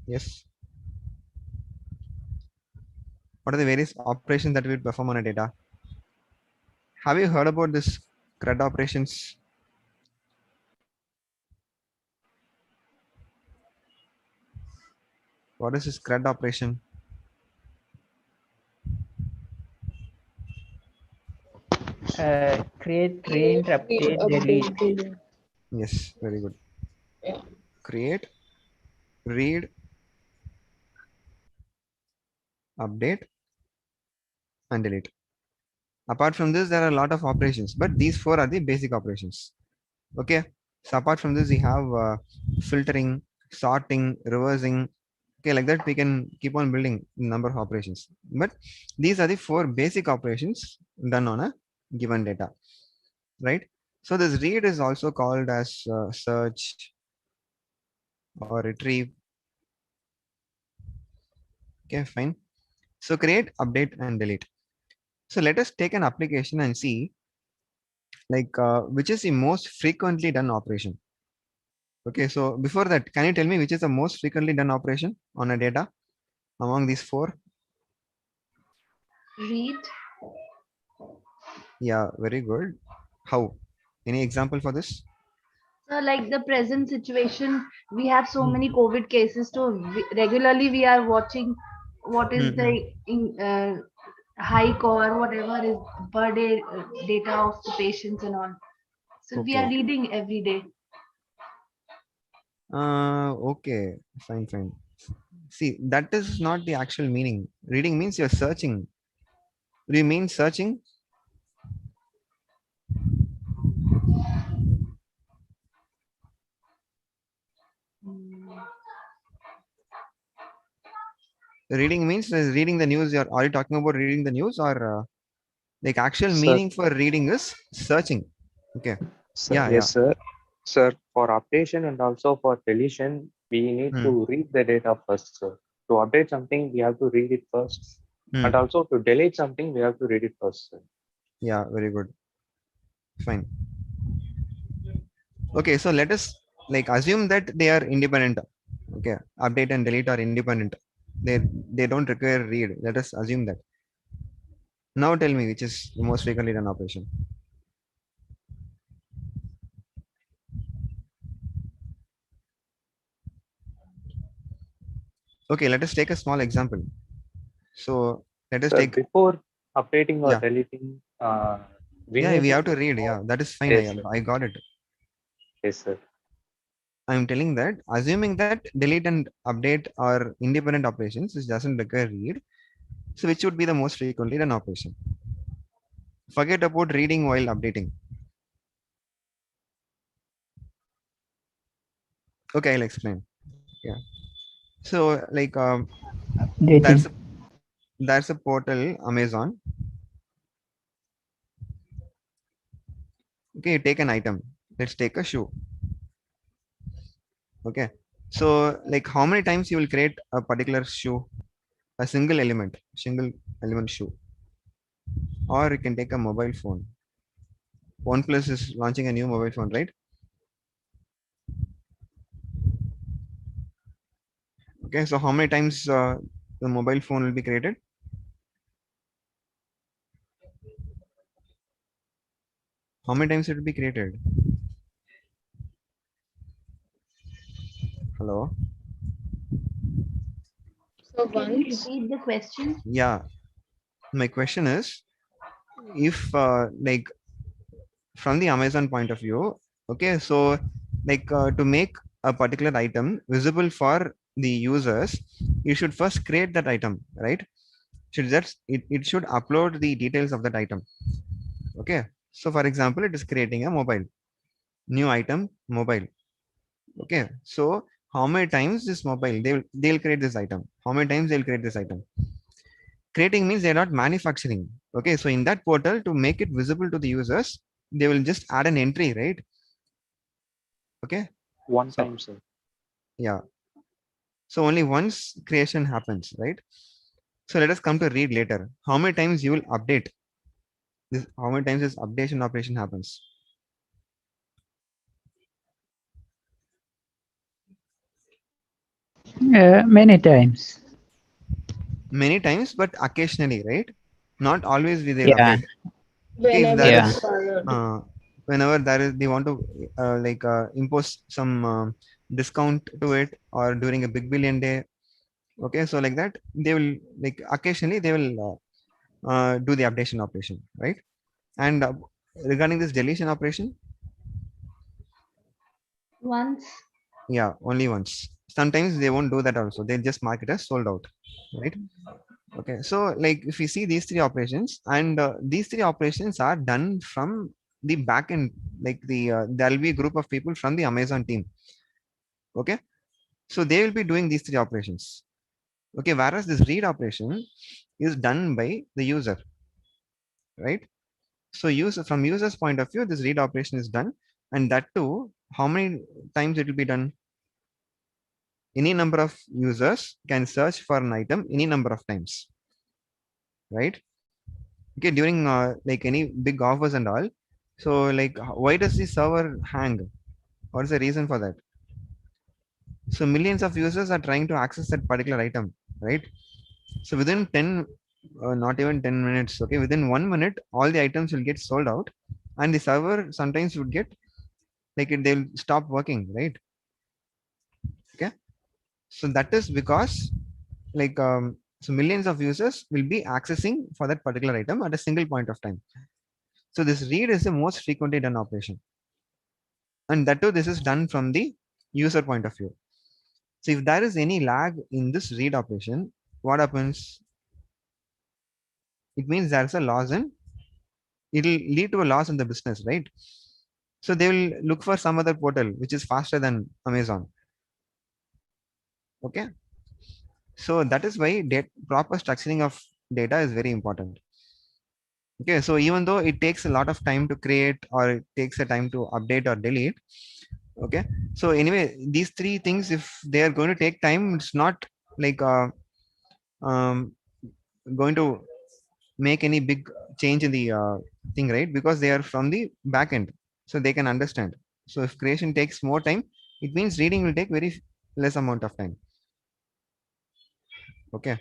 Yes. What are the various operations that we'll perform on a data? Have you heard about this CRUD operations? What is this CRUD operation? Create, read, update, delete. delete. Yes, very good. Yeah. Create, read, update, and delete. Apart from this, there are a lot of operations, but these four are the basic operations. Okay. So apart from this, we have filtering, sorting, reversing. Okay, like that we can keep on building number of operations. But these are the four basic operations done on a given data, right? So this read is also called as search or retrieve. Okay, fine. So create, update, and delete. So let us take an application and see like which is the most frequently done operation. Okay, so before that, can you tell me which is the most frequently done operation on a data among these four? Read. Yeah, very good. How? Any example for this? So, like the present situation, we have so Hmm. many COVID cases. So regularly we are watching what is Hmm. the hike or whatever is per day data of the patients and all. So we are Okay. reading every day. Okay. Fine, fine. See, that is not the actual meaning. Reading means you're searching. Do you mean searching? Mm. Reading means reading the news. Are you talking about reading the news or like actual Sir, meaning for reading is searching? Okay. sir, Yeah, yeah. yes, sir. Sir, for updation and also for deletion, we need Hmm. to read the data first, sir. To update something, we have to read it first. Hmm. And also to delete something, we have to read it first, sir. Yeah, very good. Fine. Okay, so let us like assume that they are independent. Okay, update and delete are independent. They they don't require read. Let us assume that. Now tell me which is the most frequently done operation. Okay, let us take a small example. So let us Sir, take, before updating or yeah, deleting, we yeah, need we to have to read. know. Yeah, that is fine. Yes, sir. I got it. Yes, sir. I'm telling that assuming that delete and update are independent operations, which doesn't require read. So which would be the most frequently done operation? forget about reading while updating. Okay, I'll explain. Yeah. So like Dating. there's a portal Amazon. Okay, you take an item. Let's take a shoe. Okay. So like how many times you will create a particular shoe, a single element shoe, or you can take a mobile phone. OnePlus is launching a new mobile phone, right? Okay. So how many times the mobile phone will be created? How many times it will be created? Hello. So Can you once. repeat the question? Yeah. My question is, if like from the Amazon point of view, okay, so like to make a particular item visible for the users, you should first create that item, right? It should upload the details of that item. Okay. So for example, it is creating a mobile, new item, mobile. Okay. So how many times this mobile they'll create this item? How many times they'll create this item? Creating means they're not manufacturing. Okay. So in that portal, to make it visible to the users, they will just add an entry, right? Okay. One So time, sir. yeah. So only once creation happens, right? So let us come to read later. How many times you will update this? How many times this updation operation happens? Many times. Many times, but occasionally, right? Not always we they'll Yeah. update. Okay, if there Whenever Yeah. is required. whenever there is they want to impose some discount to it, or during a big billion day. Okay, so like that they will, like occasionally they will do the updation operation, right? And regarding this deletion operation, Once. yeah, only once. Sometimes they won't do that also. They'll just mark it as sold out, right? Okay, so like if you see these three operations, and these three operations are done from the back end, like there'll be a group of people from the Amazon team. Okay, so they will be doing these three operations. Okay, whereas this read operation is done by the user, right? So user from user's point of view, this read operation is done, and that too, how many times it will be done? Any number of users can search for an item any number of times, right? Okay, during like any big offers and all. So like why does the server hang? What is the reason for that? So millions of users are trying to access that particular item, right? So within 10 not even 10 minutes, okay, within 1 minute all the items will get sold out, and the server sometimes would get like they'll stop working, right? Okay, so that is because like so millions of users will be accessing for that particular item at a single point of time. So this read is the most frequently done operation, and that too this is done from the user point of view. So if there is any lag in this read operation, what happens? It means there's a loss in, it'll lead to a loss in the business, right? So they will look for some other portal which is faster than Amazon. Okay, so that is why proper structuring of data is very important. Okay, so even though it takes a lot of time to create, or it takes a time to update or delete, okay, so anyway these three things, if they are going to take time, it's not like um, going to make any big change in the thing, right? Because they are from the back end, so they can understand. So if creation takes more time, it means reading will take very less amount of time. Okay,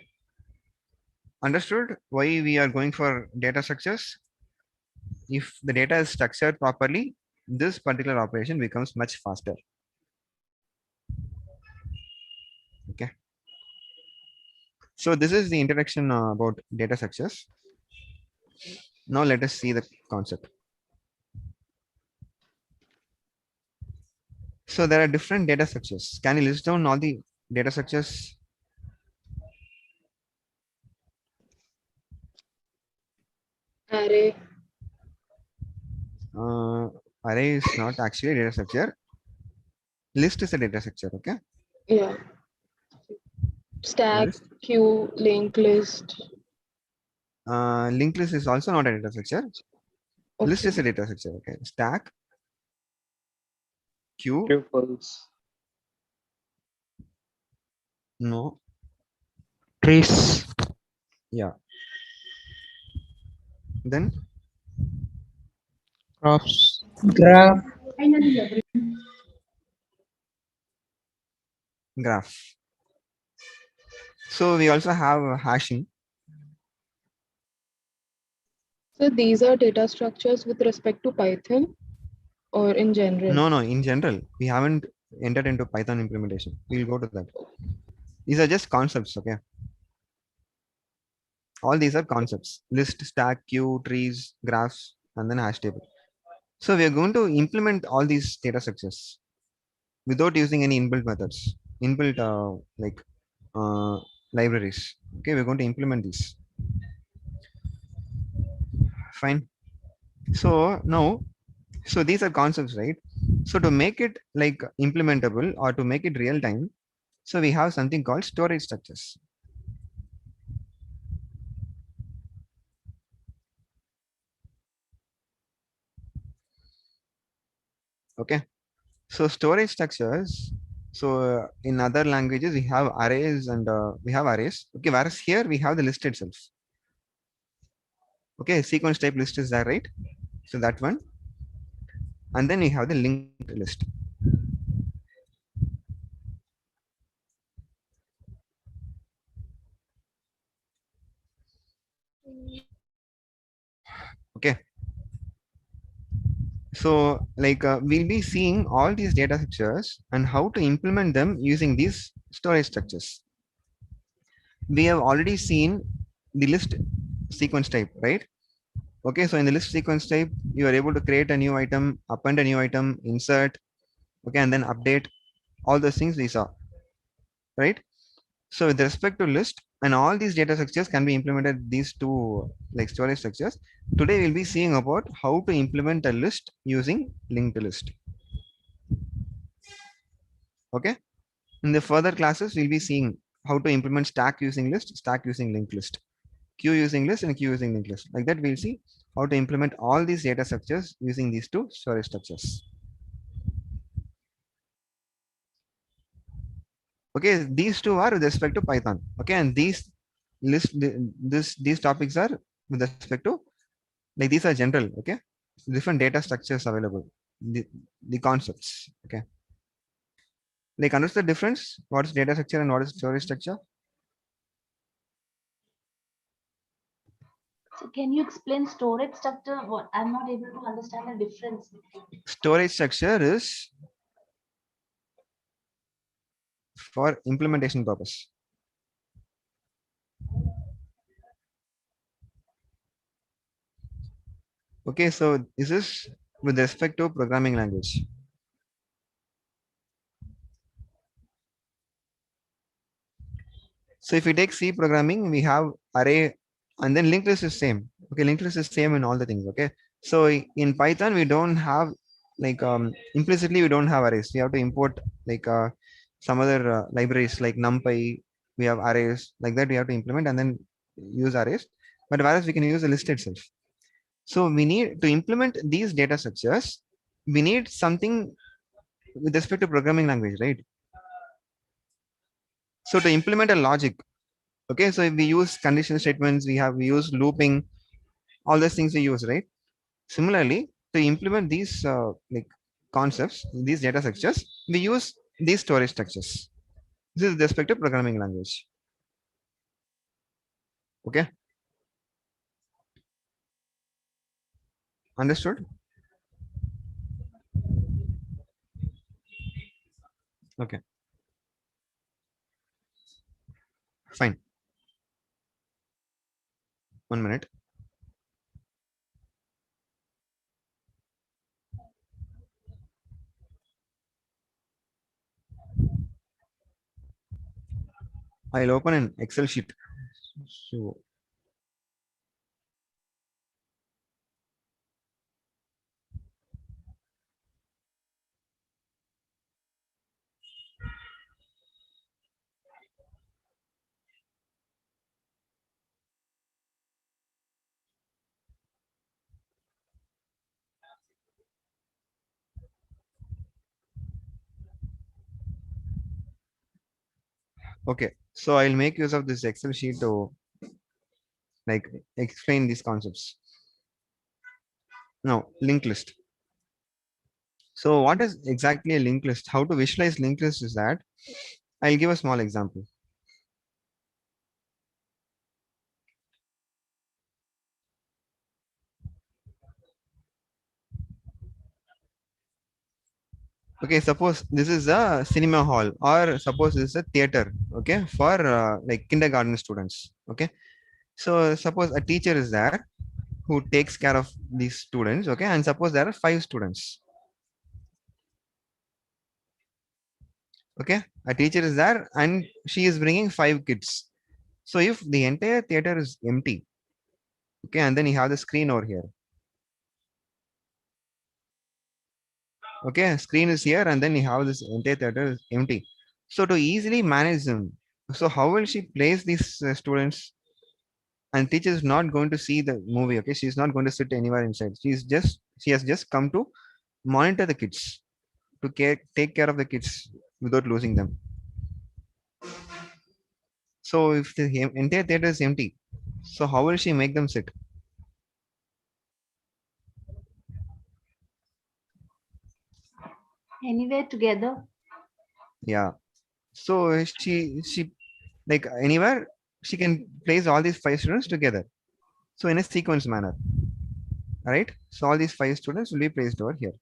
understood why we are going for data structures? If the data is structured properly, this particular operation becomes much faster. Okay, so this is the introduction about data structures. Now let us see the concept. So there are different data structures. Can you list down all the data structures? Array. Array is not actually a data structure. List is a data structure. Okay. Yeah. Stack, List. queue, linked list. Linked list is also not a data structure. List Okay. is a data structure. Okay. Stack, queue, Tuples. no. Trees. Yeah. Then Crops. Graph. graph. So we also have hashing. So these are data structures with respect to Python or in general? No, in general, we haven't entered into Python implementation. We'll go to that. These are just concepts. Okay. All these are concepts: list, stack, queue, trees, graphs, and then hash table. So we are going to implement all these data structures without using any inbuilt methods, inbuilt uh, libraries. Okay, we're going to implement these. Fine. So now, so these are concepts, right? So to make it like implementable or to make it real time, so we have something called storage structures. Okay. So storage structures. So in other languages, we have arrays and we have arrays. Okay, whereas here we have the list itself. Okay, sequence type list is there, right? So that one. And then we have the linked list. Okay. So like we'll be seeing all these data structures and how to implement them using these storage structures. We have already seen the list sequence type, right? Okay, so in the list sequence type, you are able to create a new item, append a new item, insert, okay, and then update. All those things we saw, right? So with respect to list and all these data structures can be implemented these two like storage structures. Today we'll be seeing about how to implement a list using linked list. Okay. In the further classes, we'll be seeing how to implement stack using list, stack using linked list, queue using list, and queue using linked list. Like that, we'll see how to implement all these data structures using these two storage structures. Okay, these two are with respect to Python. Okay, and these these topics are with respect to like these are general. Okay, different data structures available. The, the concepts. Okay, like understand the difference. What is data structure and what is storage structure? So can you explain storage structure? What I'm not able to understand the difference. Storage structure is for implementation purpose. Okay, so this is with respect to programming language. So if we take C programming, we have array and then linked list is same. Okay, linked list is same in all the things. Okay, so in Python we don't have like implicitly we don't have arrays. We have to import like some other libraries like NumPy. We have arrays like that. We have to implement and then use arrays. But whereas we can use the list itself. So we need to implement these data structures. We need something with respect to programming language, right? So to implement a logic, okay, so if we use condition statements, we use looping, all those things we use, right? Similarly, to implement these like concepts, these data structures, we use these storage structures. This is with respect to programming language. Okay, understood? Okay, fine. 1 minute. I'll open an Excel sheet. So Okay, so I'll make use of this Excel sheet to like explain these concepts. Now, linked list. So what is exactly a linked list? How to visualize linked list is that I'll give a small example. Okay, suppose this is a cinema hall, or suppose this is a theater, okay, for like kindergarten students. Okay, so suppose a teacher is there who takes care of these students. Okay, and suppose there are 5 students. Okay, a teacher is there and she is bringing 5 kids. So if the entire theater is empty, okay, and then you have the screen over here. Okay, screen is here, and then you have this entire theater is empty. So to easily manage them, so how will she place these students? And teacher is not going to see the movie. Okay, she's not going to sit anywhere inside. She has just come to monitor the kids, to take care of the kids without losing them. So if the entire theater is empty, so how will she make them sit? Anywhere together. Yeah. So she like anywhere she can place all these 5 students together. So in a sequence manner, right? So all these 5 students will be placed over here.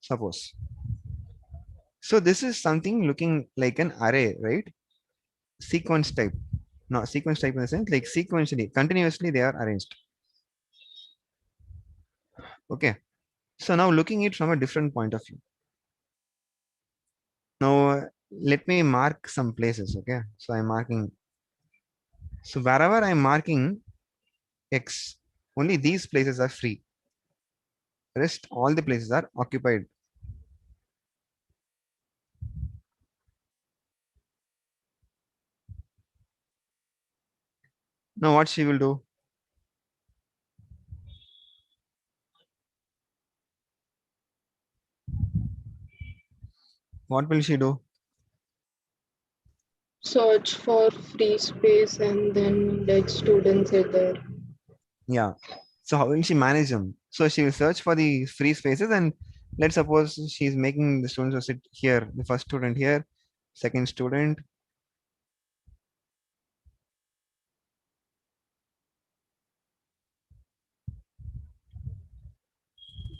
Suppose. So this is something looking like an array, right? Sequence type. Not sequence type in the sense like sequentially, continuously they are arranged. Okay. So now looking it from a different point of view. Now let me mark some places. Okay. So I'm marking. So wherever I'm marking X, only these places are free. Rest all the places are occupied. Now what she will do? What will she do? Search for free space and then let students sit there. Yeah. So how will she manage them? So she will search for the free spaces, and let's suppose she's making the students who sit here, the first student here, second student,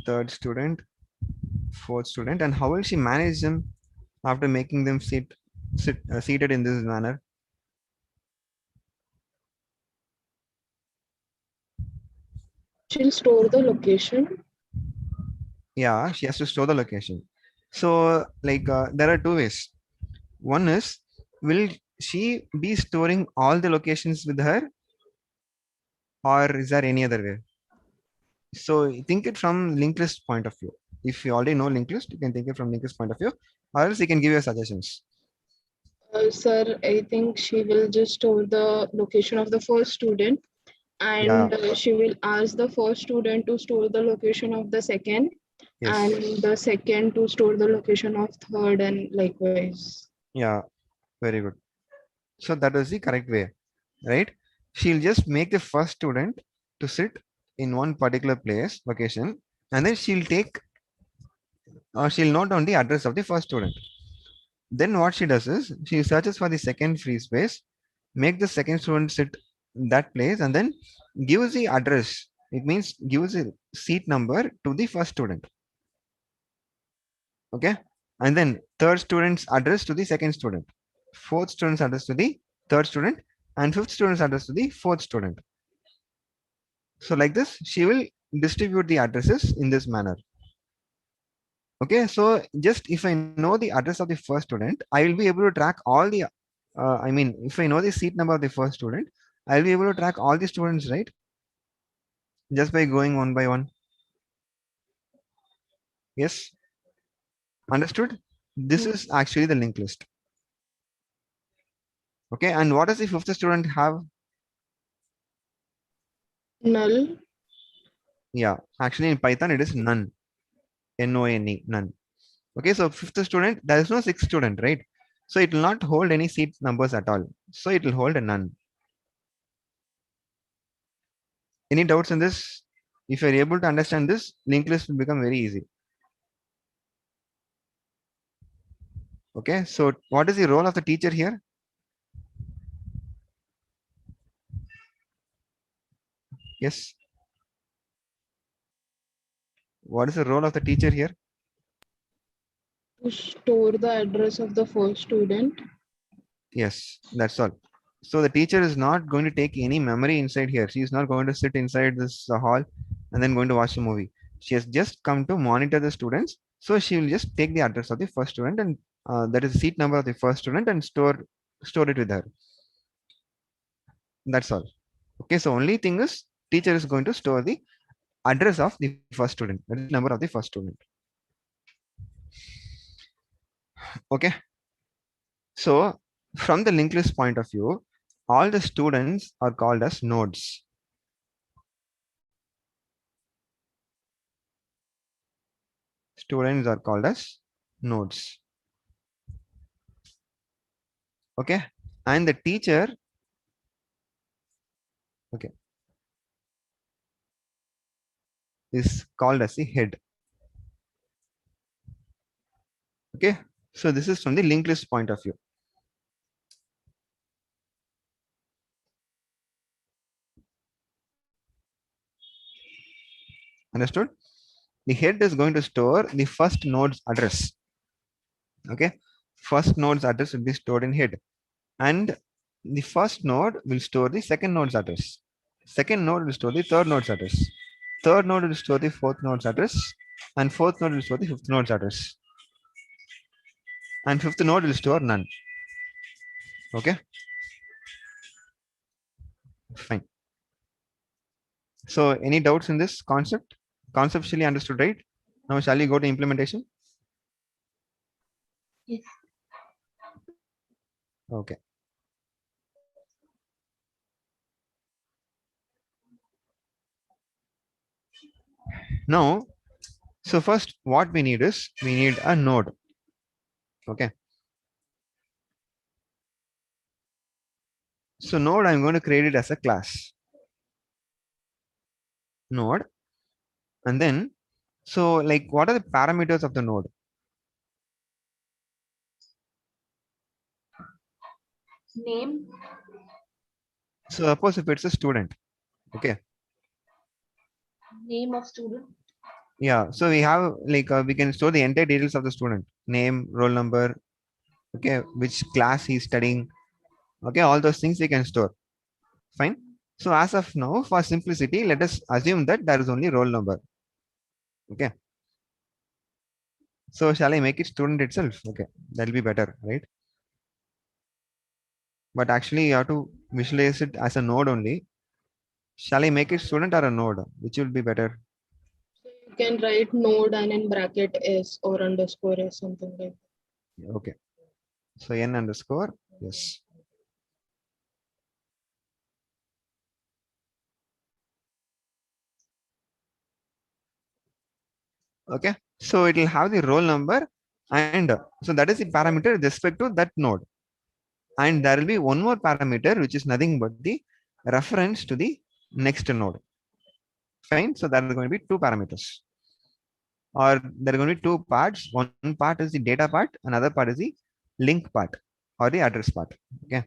third student, fourth student, and how will she manage them after making them seated in this manner? She'll store the location. Yeah, she has to store the location. So like there are 2 ways. One is, will she be storing all the locations with her, or is there any other way? So think it from linked list point of view. If you already know linked list, you can think it from linked list point of view, or else you can give your suggestions. Sir, I think she will just store the location of the first student, Yeah. and she will ask the first student to store the location of the second, Yes. and the second to store the location of third, and likewise. Yeah. Very good. So that is the correct way, right? She'll just make the first student to sit in one particular place, location, and then she'll take or she'll note down the address of the first student. Then what she does is she searches for the second free space, make the second student sit in that place, and then gives the address. It means gives a seat number to the first student. Okay. And then third student's address to the second student, fourth student's address to the third student, and fifth student's address to the fourth student. So like this, she will distribute the addresses in this manner. Okay, so just if I know the address of the first student, I will be able to track all the, I mean, if I know the seat number of the first student, I'll be able to track all the students, right? Just by going one by one. Yes, understood? This is actually the linked list. Okay, and what does the fifth student have? Null. Yeah, actually in Python, it is none. None, none. Okay, so fifth student, there is no sixth student, right? So it will not hold any seat numbers at all. So it will hold a none. Any doubts in this? If you're able to understand this, linked list will become very easy. Okay, so what is the role of the teacher here? Yes. What is the role of the teacher here? To store the address of the first student. Yes, that's all. So the teacher is not going to take any memory inside here. She is not going to sit inside this hall and then going to watch the movie. She has just come to monitor the students. So she will just take the address of the first student and that is the seat number of the first student and store it with her. That's all. Okay, so only thing is teacher is going to store the address of the first student, that is number of the first student. Okay. So from the linked list point of view, all the students are called as nodes. Students are called as nodes. Okay. And the teacher, okay, is called as the head. Okay. So this is from the linked list point of view. Understood? The head is going to store the first node's address. Okay. First node's address will be stored in head. And the first node will store the second node's address. Second node will store the third node's address. Third node will store the fourth node's address. And fourth node will store the fifth node's address. And fifth node will store none. Okay. Fine. So any doubts in this concept? Conceptually understood, right? Now shall we go to implementation? Yes. Okay. Now, so first what we need is we need a node. Okay. So node, I'm going to create it as a class. Node. And then, so like what are the parameters of the node? Name. So suppose if it's a student. Okay. Name of student. Yeah. So we have like we can store the entire details of the student. Name, roll number. Okay. Which class he's studying. Okay. All those things we can store. Fine. So as of now, for simplicity, let us assume that there is only roll number. Okay. So shall I make it student itself? Okay. That'll be better, right? But actually you have to visualize it as a node only. Shall I make it student or a node? Which will be better? So you can write node and in bracket s or underscore s, something like that. Okay. So n underscore, yes. Okay. So it will have the roll number and so that is the parameter with respect to that node. And there will be one more parameter, which is nothing but the reference to the next node. Fine. So there are going to be two parameters. Or there are going to be two parts. One part is the data part, another part is the link part or the address part. Okay.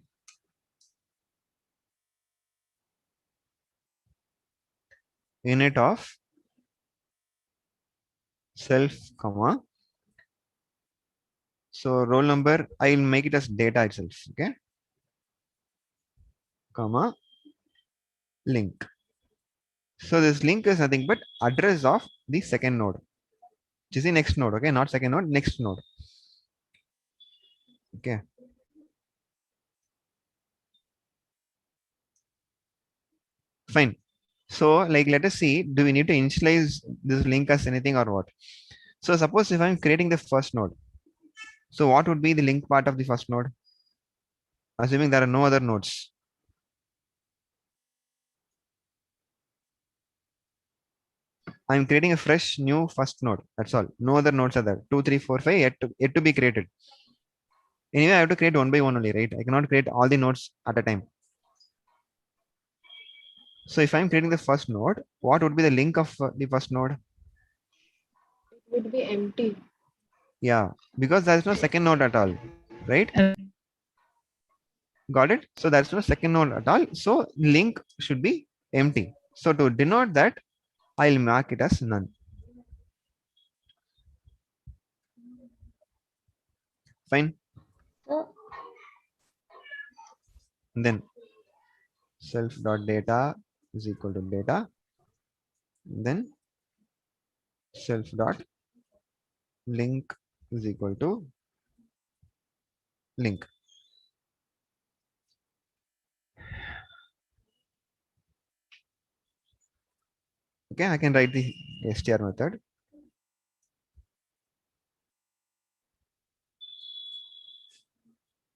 Unit of self, comma. So roll number, I will make it as data itself. Okay. Comma link. So this link is nothing but address of the second node, which is the next node. Okay. Not second node, next node. Okay. Fine. So like, let us see, do we need to initialize this link as anything or what? So suppose if I'm creating the first node, so what would be the link part of the first node? Assuming there are no other nodes. I'm creating a fresh new first node. That's all. No other nodes are there. 2, 3, 4, 5 yet to be created. Anyway, I have to create one by one only, right? I cannot create all the nodes at a time. So if I'm creating the first node, what would be the link of the first node? It would be empty. Yeah, because there is no second node at all, right? Got it? So there's no second node at all. So link should be empty. So to denote that, I'll mark it as none. Fine. So, And then self dot data is equal to data. Then self dot link is equal to link. Okay, I can write the str method.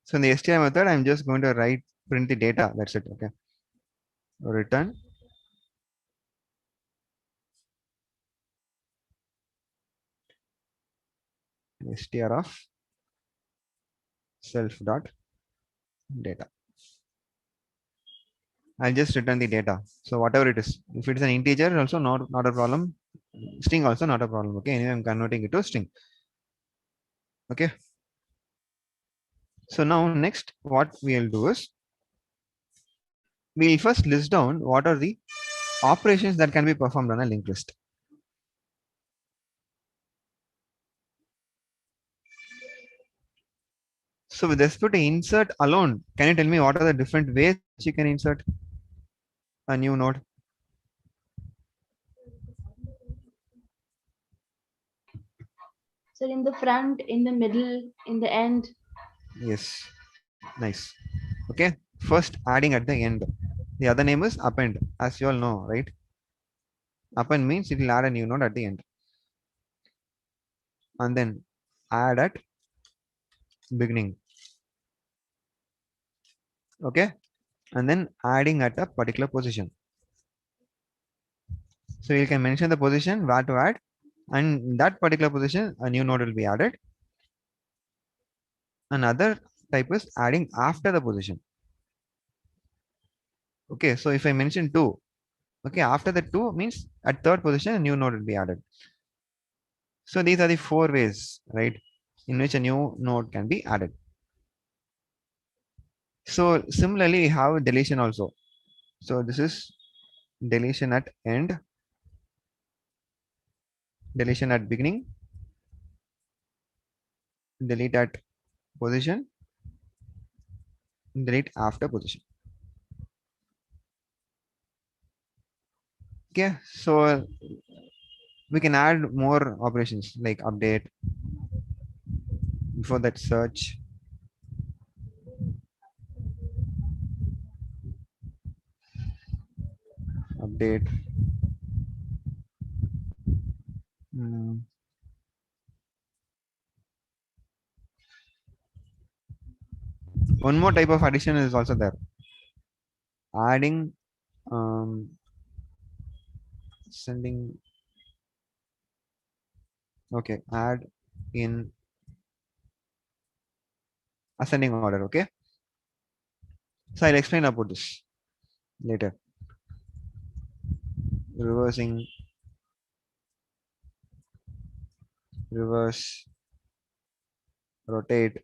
So in the str method, I'm just going to write print the data. That's it. Okay. Return str of self dot data. I'll just return the data. So whatever it is, if it's an integer, also not a problem. String also not a problem. Okay. Anyway, I'm converting it to string. Okay. So now next, what we'll do is we'll first list down what are the operations that can be performed on a linked list. So with respect to insert alone, can you tell me what are the different ways you can insert a new node? so in the front, in the middle, in the end. Yes, nice. Okay, first adding at the end. The other name is append, as you all know, right? Append means it will add a new node at the end. And then add at beginning. Okay, and then adding at a particular position. So you can mention the position where to add, and in that particular position, a new node will be added. Another type is adding after the position. Okay, so if I mention 2, okay, after the 2 means at third position, a new node will be added. So these are the 4 ways, right, in which a new node can be added. So similarly, we have deletion also. So this is deletion at end, deletion at beginning, delete at position, delete after position. Okay, so we can add more operations like update, before that search, update. Hmm. One more type of addition is also there. Adding, sending. Okay, add in ascending order. Okay, so I'll explain about this later. Reversing, reverse, rotate.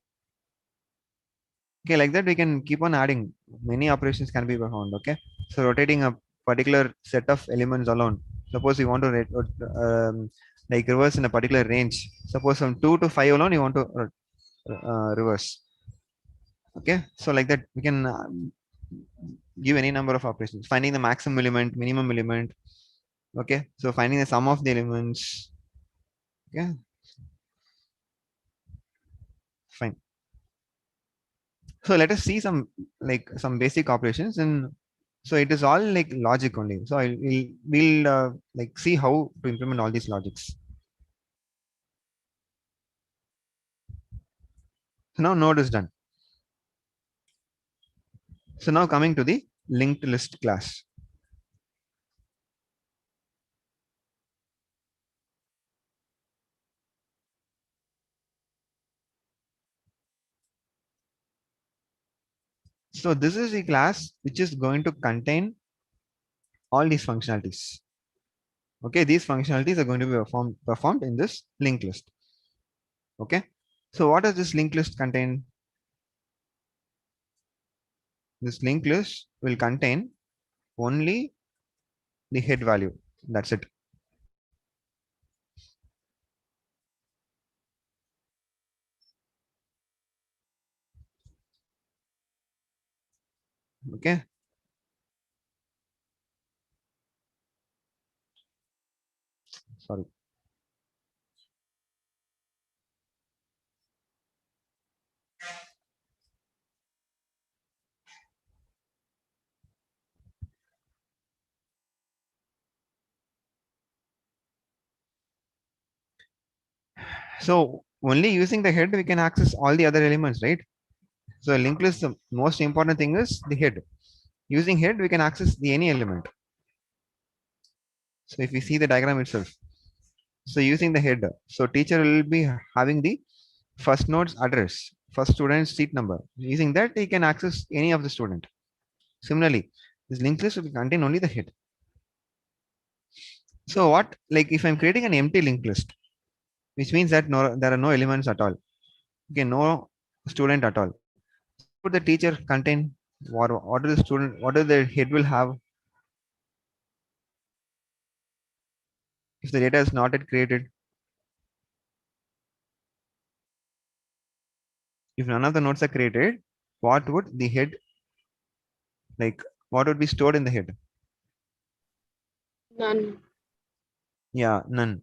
Okay, like that we can keep on adding. Many operations can be performed. Okay, so rotating a particular set of elements alone. Suppose you want to like reverse in a particular range. Suppose from 2 to 5 alone you want to reverse. Okay, so like that we can give any number of operations. Finding the maximum element, minimum element. Okay, so finding the sum of the elements. Okay, fine. So let us see some like some basic operations, and so it is all like logic only. So we'll like see how to implement all these logics. So now node is done. So now coming to the linked list class. So this is the class which is going to contain all these functionalities. Okay, these functionalities are going to be performed in this linked list. Okay, so what does this linked list contain? This linked list will contain only the head value. That's it. Okay. Sorry. So only using the head, we can access all the other elements, right? So linked list, the most important thing is the head. Using head, we can access the any element. So if we see the diagram itself, so using the head, so teacher will be having the first node's address, first student's seat number. Using that, he can access any of the student. Similarly, this linked list will contain only the head. So what, like if I'm creating an empty linked list, which means that there are no elements at all. Okay, no student at all. So what would the teacher contain? What is the student? What is the head will have if the data is not yet created? If none of the nodes are created, what would the head like? What would be stored in the head? None. Yeah, none.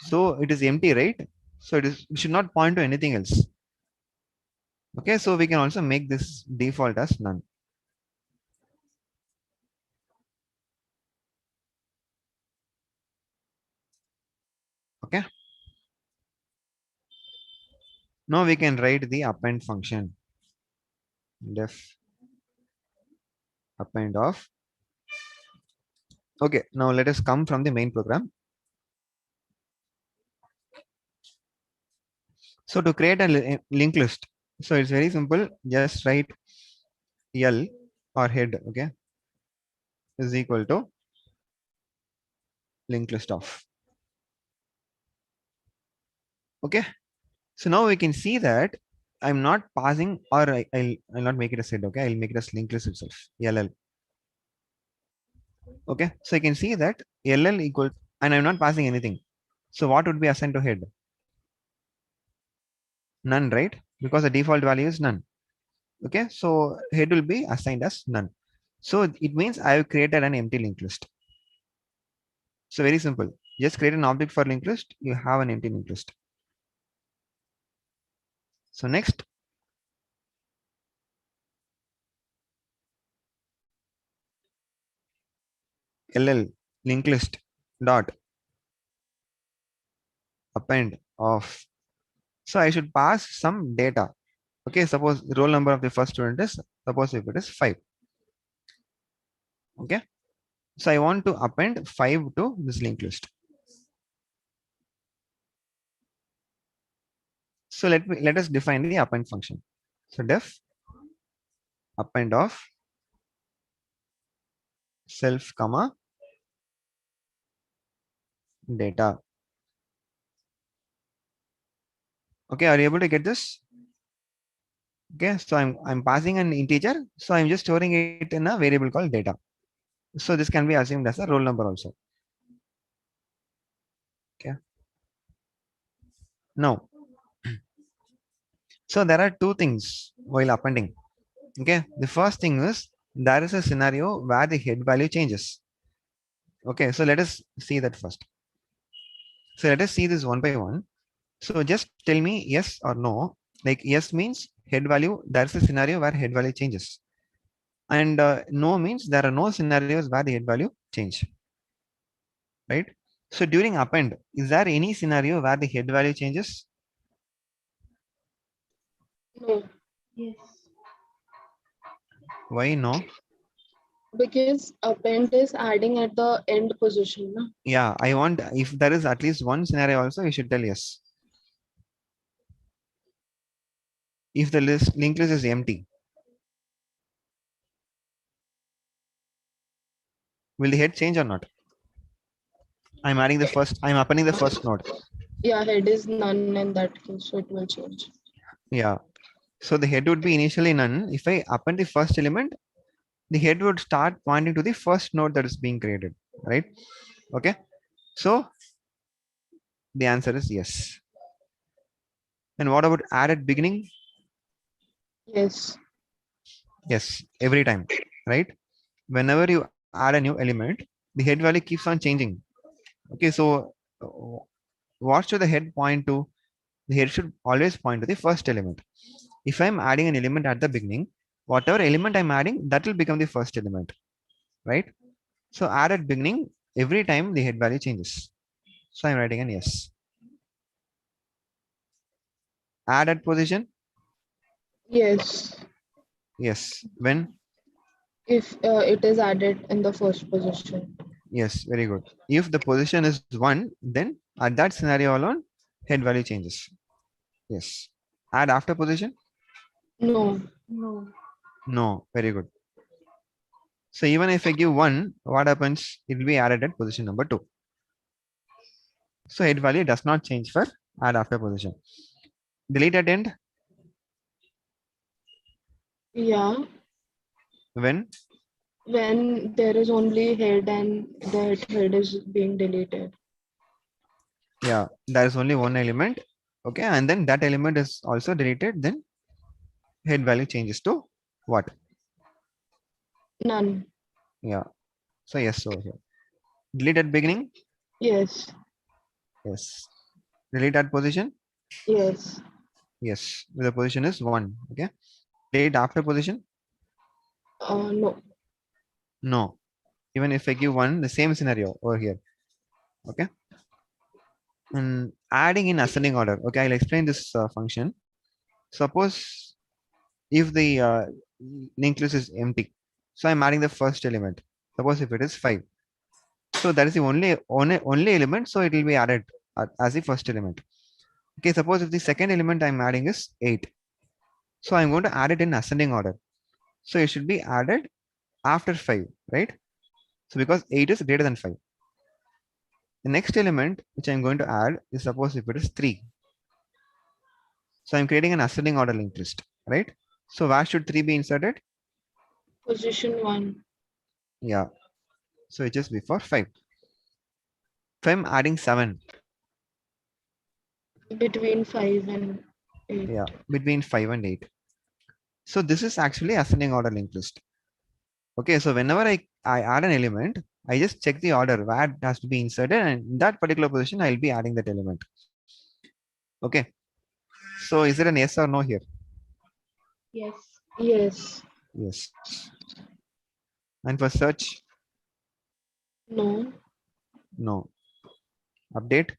So it is empty, right? So it should not point to anything else. Okay, so we can also make this default as none. Okay. Now we can write the append function. Def append of. Okay, now let us come from the main program. So to create a linked list, so it's very simple. Just write L or head, okay, is equal to linked list of. Okay, so now we can see that I'm not passing, or I'll not make it a set. Okay, I'll make it as linked list itself. LL. Okay, so you can see that LL equal, and I'm not passing anything. So what would be assigned to head? None, right? Because the default value is none. Okay, so head will be assigned as none. So it means I have created an empty linked list. So very simple. Just create an object for linked list. You have an empty linked list. So next, LL linked list dot append of. So I should pass some data. Okay, suppose the roll number of the first student is, suppose if it is 5. Okay, so I want to append 5 to this linked list. So let us define the append function. So def append of self comma data. Okay, are you able to get this? Okay, so I'm passing an integer, so I'm just storing it in a variable called data. So this can be assumed as a roll number also. Okay. Now, so there are two things while appending. Okay, the first thing is there is a scenario where the head value changes. Okay, so let us see that first. So let us see this one by one. So just tell me yes or no. Like yes means head value, there's a scenario where head value changes. And no means there are no scenarios where the head value change. Right? So during append, is there any scenario where the head value changes? No. Yes. Why no? Because append is adding at the end position. No? Yeah, I want, if there is at least one scenario also, you should tell yes. If the linked list is empty. Will the head change or not? I'm appending the first node. Yeah, head is none in that case, so it will change. Yeah. So the head would be initially none. If I append the first element, the head would start pointing to the first node that is being created, right? Okay. So the answer is yes. And what about add at beginning? Yes. Yes, every time, right? Whenever you add a new element, the head value keeps on changing. Okay, so what should the head point to? The head should always point to the first element. If I'm adding an element at the beginning, whatever element I'm adding, that will become the first element, right? So add at beginning, every time the head value changes. So I'm writing an yes. Add at position, Yes. yes. When? If it is added in the first position. Yes, very good. If the position is 1, then at that scenario alone, head value changes. Yes. Add after position? No. No. No, very good. So even if I give 1, what happens? It will be added at position number 2. So head value does not change for add after position. Delete at end? Yeah. When? When there is only head and that head is being deleted. Yeah, there is only one element. Okay, and then that element is also deleted. Then head value changes to what? None. Yeah. So yes, over here. Delete at beginning? Yes. Yes. Delete at position? Yes. Yes. The position is 1. Okay. Delete after position? No. No. Even if I give 1, the same scenario over here. Okay. And adding in ascending order. Okay, I'll explain this function. Suppose if the linked list is empty, so I'm adding the first element. Suppose if it is 5, so that is the only element, so it will be added as the first element. Okay, suppose if the second element I'm adding is 8, so I'm going to add it in ascending order. So it should be added after 5, right? So because 8 is greater than 5. The next element which I'm going to add is, suppose if it is 3. So I'm creating an ascending order linked list, right? So where should 3 be inserted? Position 1. Yeah. So it is before 5. If I'm adding 7, Between 5 and 8. yeah, between 5 and 8. So this is actually ascending order linked list. Okay, so whenever I add an element, I just check the order where it has to be inserted, and in that particular position, I'll be adding that element. Okay. So is it an yes or no here? Yes. Yes. Yes. And for search? No. No. Update?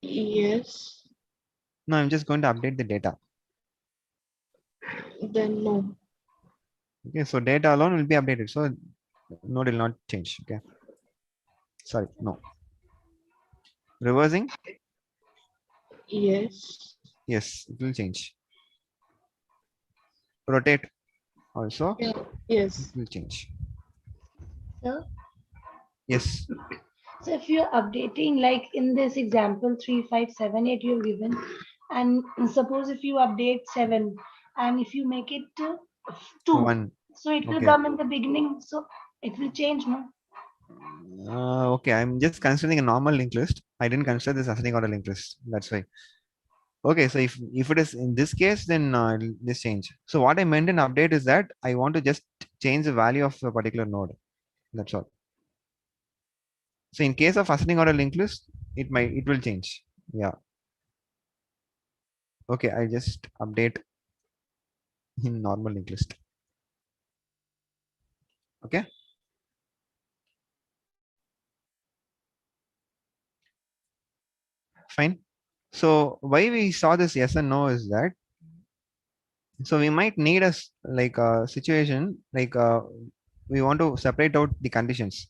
Yes. No, I'm just going to update the data. Then no. Okay, so data alone will be updated. So node will not change. Okay. Sorry, no. Reversing? Yes. Yes, it will change. Rotate also, Yeah. it Yes. will change. So, Yes. so if you're updating, like in this example 3578 you've given, and suppose if you update 7 and if you make it 2, 1. so it will Okay. come in the beginning, so it will change, no? Okay, I'm just considering a normal linked list. I didn't consider this ascending order linked list. That's why. Okay, so if it is in this case, then it'll just change. So what I meant in update is that I want to just change the value of a particular node. That's all. So in case of ascending order linked list, it will change. Yeah. Okay, I just update in normal linked list. Okay. Fine. So why we saw this yes and no is that, so we might need like a situation like we want to separate out the conditions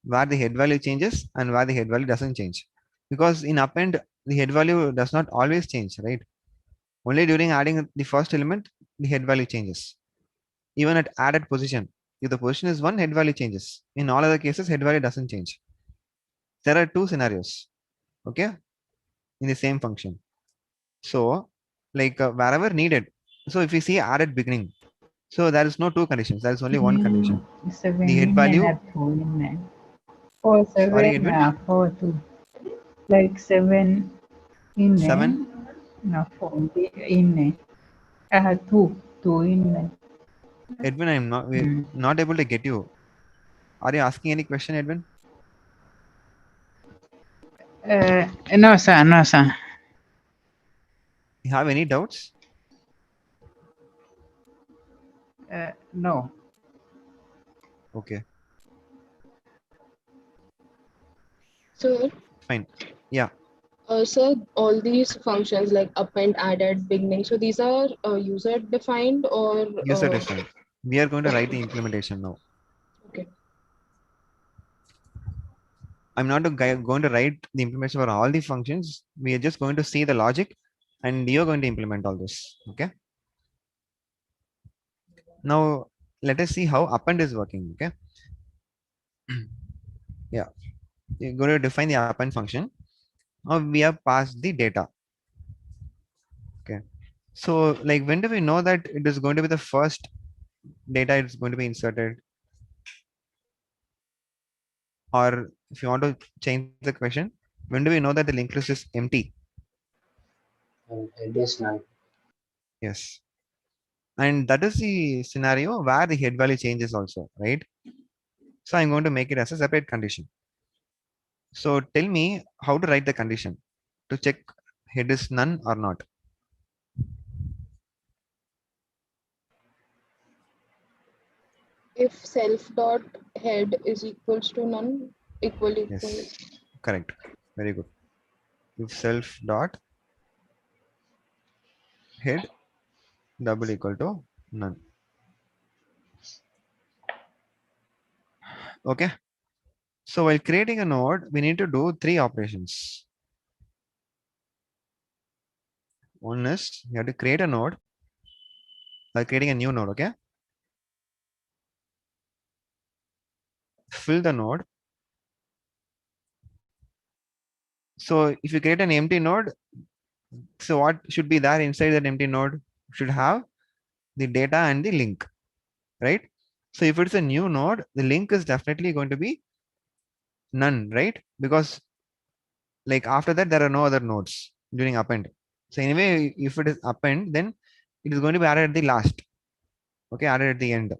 where the head value changes and where the head value doesn't change, because in append the head value does not always change, right? Only during adding the first element the head value changes. Even at added position, If the position is 1, head value changes. In all other cases, head value doesn't change. There are two scenarios, okay, in the same function. So, like wherever needed. So if we see add at beginning, so there is no two conditions. There is only one condition. Seven The head in value. and 2 in. For Sorry, 7, Edwin. for 2. Like 7 in 7. no, 4 in 2 in. Edwin, I'm not able to get you. Are you asking any question, Edwin? No, sir, no, sir. You have any doubts? No. Okay, Sir, fine. Yeah, sir, all these functions like append, added, beginning, so these are user defined or user defined. We are going to write the implementation now. okay. I'm not going to write the implementation for all the functions. We are just going to see the logic and you're going to implement all this. Okay. Now let us see how append is working. Okay. Yeah. You're going to define the append function. Now we have passed the data. Okay. So like when do we know that it is going to be the first data it's going to be inserted? Or if you want to change the question, when do we know that the linked list is empty? And it is none. Yes. And that is the scenario where the head value changes also, right? So I'm going to make it as a separate condition. So tell me how to write the condition to check head is none or not. If self dot head is equals to none, equal. Yes, correct. Very good. If self dot head double equal to none. Okay. So while creating a node, we need to do 3 operations. One is you have to create a node by creating a new node. Okay. Fill the node. So if you create an empty node, so what should be there inside that empty node? Should have the data and the link, right? So if it's a new node, the link is definitely going to be none, right? Because like after that, there are no other nodes during append. So anyway, if it is append, then it is going to be added at the last. Okay, added at the end.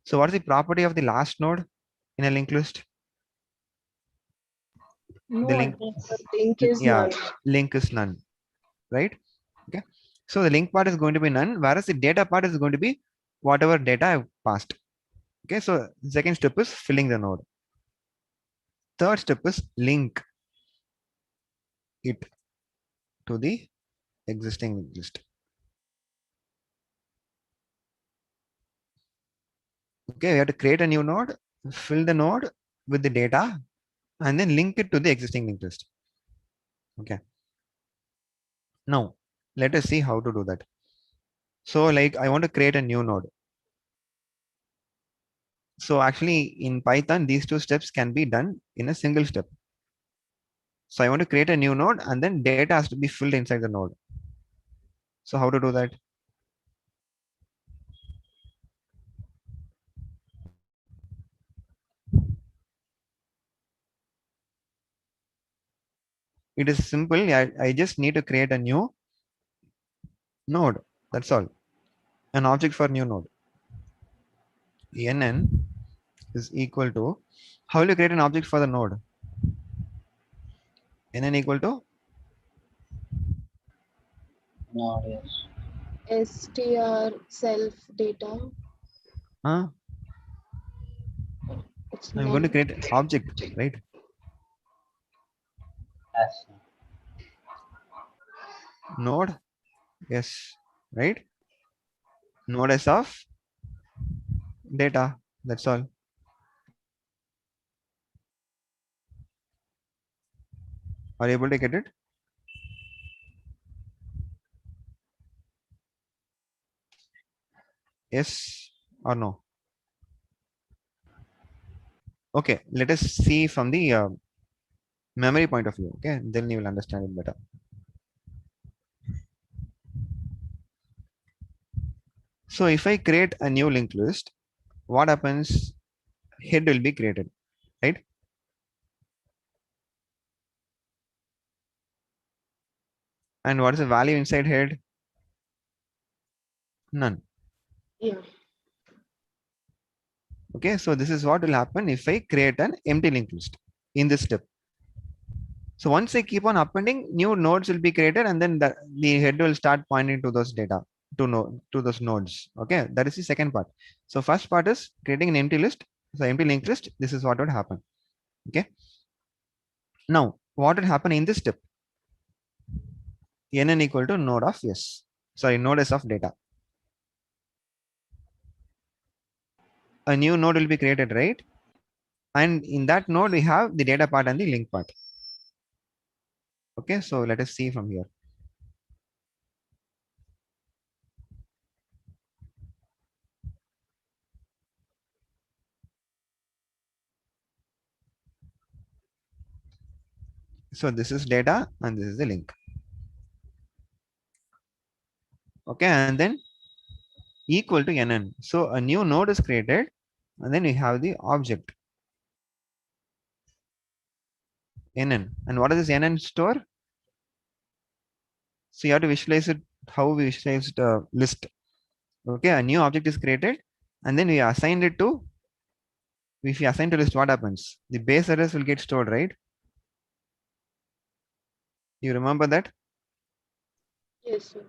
So what is the property of the last node in a linked list? No The link, address. Link is yeah, none. link is none, right? Okay. So the link part is going to be none, whereas the data part is going to be whatever data I've passed. Okay, so the second step is filling the node. Third step is link it to the existing list. Okay, we have to create a new node, fill the node with the data, and then link it to the existing linked list. Okay. Now, let us see how to do that. So like I want to create a new node. So actually in Python, these two steps can be done in a single step. So I want to create a new node and then data has to be filled inside the node. So how to do that? It is simple. I just need to create a new node. That's all. An object for new node. NN is equal to, how will you create an object for the node? NN equal to, Node, yes. str self data. huh? It's I'm going to none. create an object, right? As Node, yes, right? Node S of data. That's all. Are you able to get it? Yes or no? Okay, let us see from the memory point of view. Okay, then you will understand it better. So if I create a new linked list, what happens? Head will be created, right? And what is the value inside head? None. Yeah. Okay, so this is what will happen if I create an empty linked list in this step. So once I keep on appending, new nodes will be created, and then the head will start pointing to those data to those nodes. Okay, that is the second part. So first part is creating an empty list. So empty linked list. This is what would happen. Okay. Now what would happen in this step? Nn equal to node of s. Sorry, node s of data. A new node will be created, right? And in that node we have the data part and the link part. Okay, so let us see from here. So this is data and this is the link. Okay, and then equal to nn. So a new node is created, and then we have the object nn. And what does this nn store? So you have to visualize it how we visualize the list. Okay, a new object is created, and then we assigned it to. If we assign to list, what happens? The base address will get stored, right? You remember that? Yes, sir.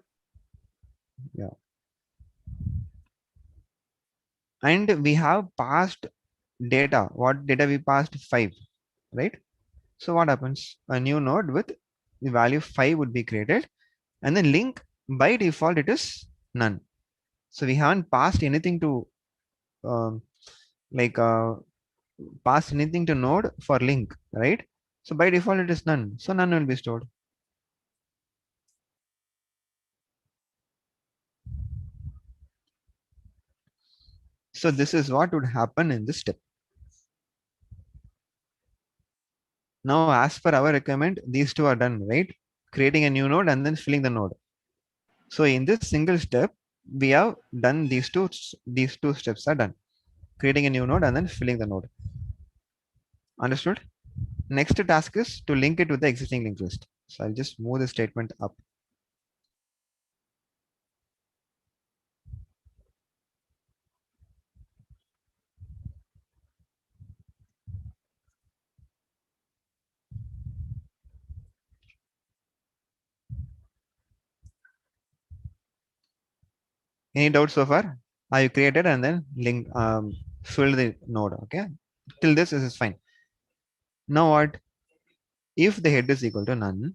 Yeah. And we have passed data. What data we passed? 5, right? So what happens? A new node with the value 5 would be created, and then link by default it is none. So we haven't passed anything to um, like pass anything to node for link, right? So by default it is none. So none will be stored. So this is what would happen in this step. Now, as per our requirement, these two are done, right? Creating a new node and then filling the node. So in this single step, we have done these two steps are done. Creating a new node and then filling the node. Understood? Next task is to link it with the existing linked list. So I'll just move the statement up. Any doubts so far? I created and then link filled the node. Okay. Till this is fine. Now what? If the head is equal to none,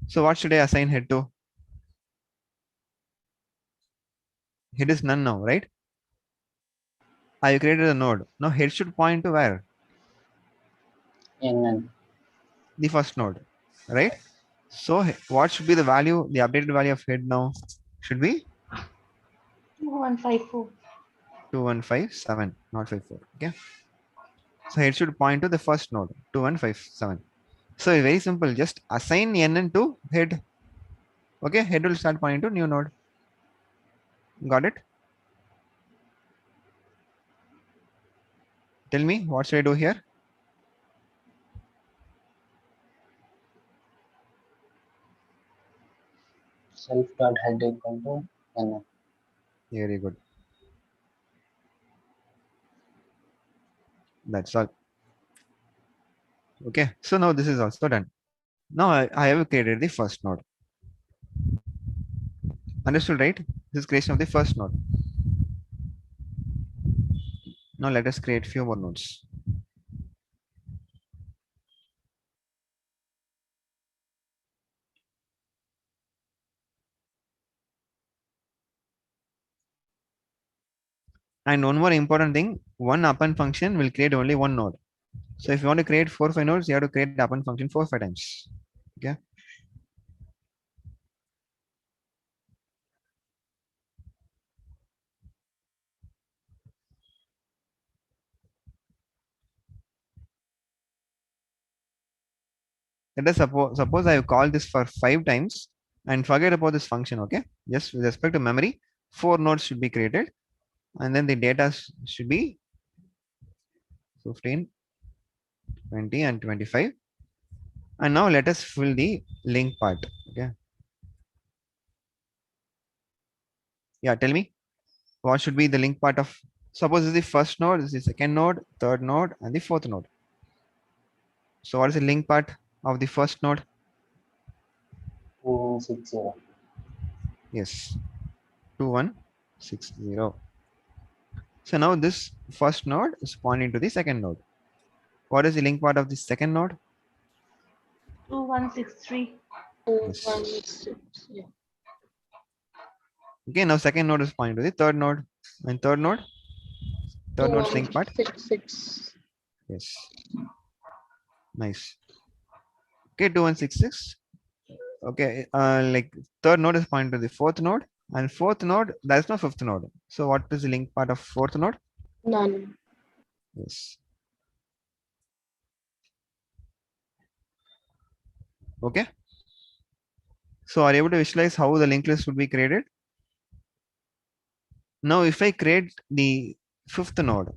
so what should I assign head to? Head is none now, right? I created a node. Now head should point to where? NN. The first node, right? So what should be the value, the updated value of head now? Should be 2154. 2157, not 54. Okay. So head should point to the first node, 2157. So it's very simple. Just assign nn to head. Okay, head will start pointing to new node. Got it? Tell me, what should I do here? Self dot head equal to NN. Very good. That's all. Okay, so now this is also done. Now I have created the first node. Understood, right? This is creation of the first node. Now let us create few more nodes. And one more important thing, one append function will create only one node. So if you want to create 4 5 nodes, you have to create the append function 4 5 times. Okay. Let us suppose I have called this for 5 times and forget about this function. Okay, just with respect to memory, 4 nodes should be created, and then the data should be 15, 20, and 25. And now let us fill the link part. Okay, yeah, tell me what should be the link part of. Suppose this is the first node, this is the second node, third node, and the fourth node. So what is the link part of the first node? 2160. Yes, 2160. So now this first node is pointing to the second node. What is the link part of the second node? 2163. Yes. 216. Yeah. Okay, now second node is pointing to the third node. And third node's link part. 2166. Yes. Nice. Okay, 2166. Okay, like third node is pointing to the fourth node, and fourth node, there is no fifth node. So what is the link part of fourth node? None. Yes. Okay. So are you able to visualize how the linked list would be created? Now, if I create the fifth node,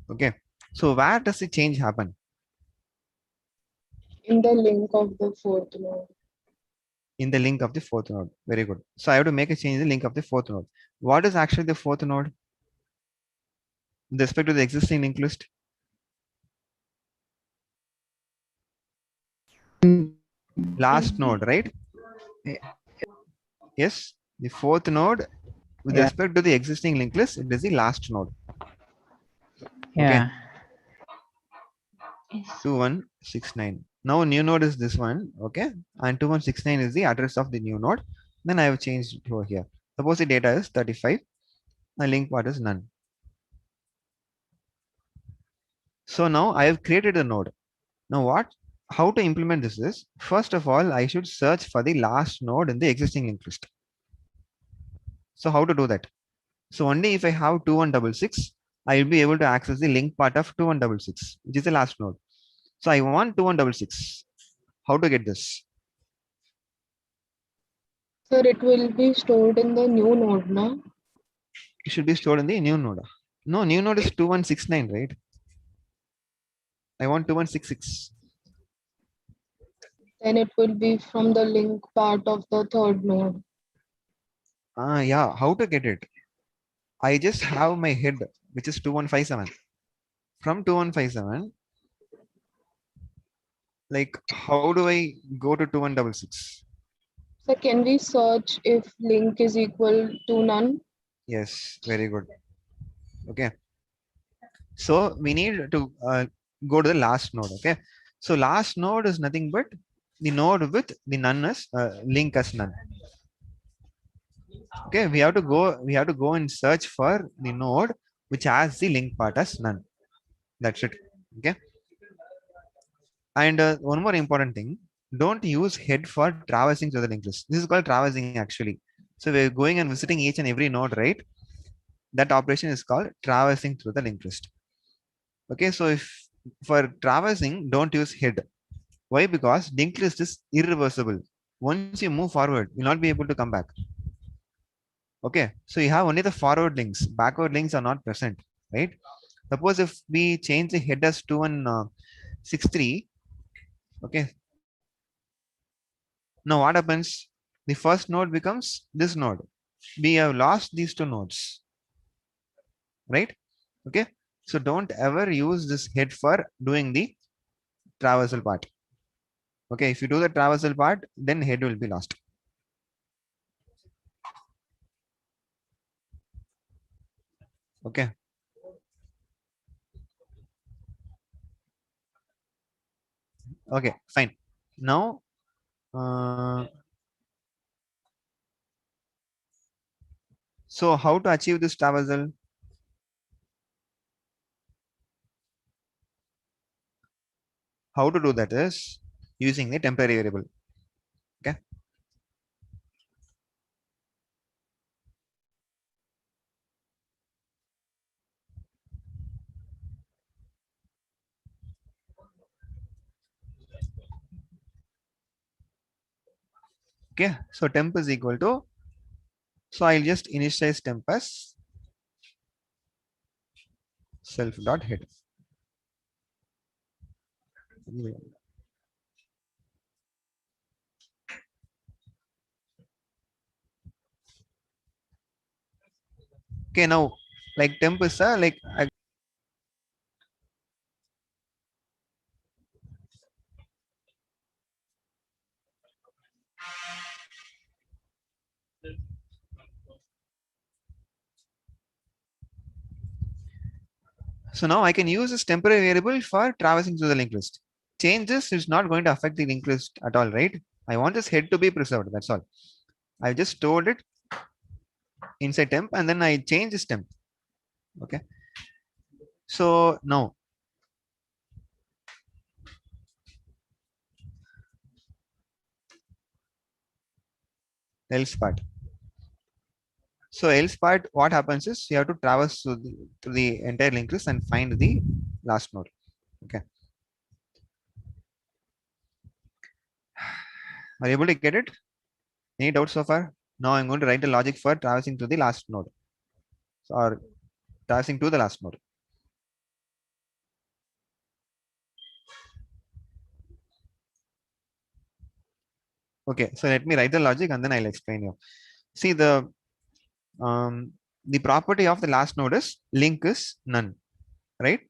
okay, so where does the change happen? In the link of the fourth node. In the link of the fourth node. Very good. So I have to make a change in the link of the fourth node. What is actually the fourth node with respect to the existing linked list? Last node, right? Yes, the fourth node with Yeah. respect to the existing linked list, it is the last node. Yeah. 2169. Now new node is this one, okay, and 2169 is the address of the new node. Then I have changed it over here. Suppose the data is 35, the link part is none. So now I have created a node. Now how to implement this is, first of all, I should search for the last node in the existing linked list. So how to do that? So only if I have 2166, I will be able to access the link part of 2166, which is the last node. So I want 2166. How to get this? Sir, it will be stored in the new node, no? It should be stored in the new node. No, new node is 2169, right? I want 2166. Then it will be from the link part of the third node. Yeah, how to get it? I just have my head, which is 2157. From 2157, like how do I go to 2166? So can we search if link is equal to none? Yes, very good. Okay. So we need to go to the last node. Okay. So last node is nothing but the node with the none as link as none. Okay, we have to go and search for the node which has the link part as none. That's it. Okay. And one more important thing, don't use head for traversing through the linked list. This is called traversing actually. So we're going and visiting each and every node, right? That operation is called traversing through the linked list. Okay, so if for traversing, don't use head. Why? Because linked list is irreversible. Once you move forward, you'll not be able to come back. Okay, so you have only the forward links. Backward links are not present, right? Suppose if we change the head as 2163, okay. Now what happens? The first node becomes this node. We have lost these two nodes, right? Okay, so don't ever use this head for doing the traversal part. Okay, if you do the traversal part, then head will be lost. Okay. Okay, fine. Now, so how to achieve this traversal? How to do that is using the temporary variable. Okay. Okay, so temp is equal to, so I'll just initialize temp as self dot head. Okay, now like temp is like so now I can use this temporary variable for traversing through the linked list. Change this is not going to affect the linked list at all, right? I want this head to be preserved. That's all. I've just stored it inside temp and then I change this temp. Okay. So now else part. So else part, what happens is you have to traverse through the entire linked list and find the last node. Okay. Are you able to get it? Any doubts so far? Now I'm going to write the logic for traversing to the last node or traversing to the last node. Okay, so let me write the logic and then I'll explain you. See um, the property of the last node is link is none, right?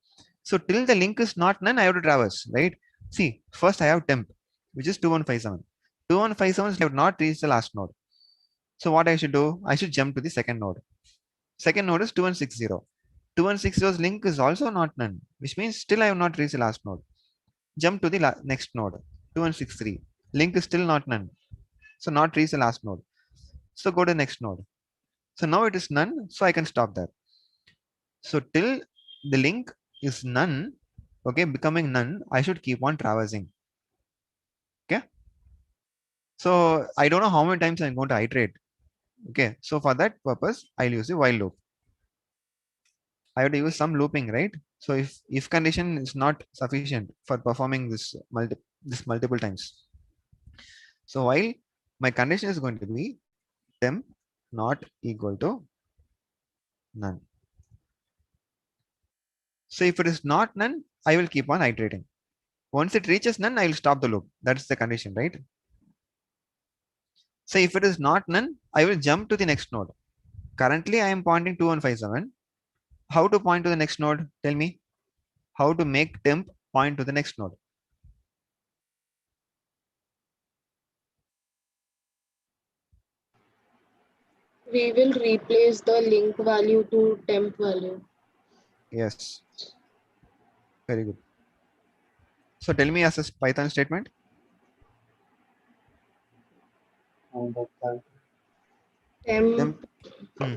So till the link is not none, I have to traverse, right? See, first I have temp, which is 2157. 2157 I have not reached the last node. So what I should do? I should jump to the second node. Second node is 2160. 2160's link is also not none, which means still I have not reached the last node. Jump to the next node, 2163. Link is still not none. So not reach the last node. So go to the next node. So now it is none. So I can stop there. So till the link is none, okay, becoming none, I should keep on traversing. Okay. So I don't know how many times I'm going to iterate. Okay. So for that purpose, I'll use the while loop. I have to use some looping, right? So if condition is not sufficient for performing this multiple times. So while my condition is going to be temp not equal to none. So if it is not none, I will keep on iterating. Once it reaches none, I will stop the loop. That's the condition, right? So if it is not none, I will jump to the next node. Currently, I am pointing 2157. How to point to the next node? Tell me. How to make temp point to the next node? We will replace the link value to temp value. Yes. Very good. So tell me as a Python statement. Temp Hmm.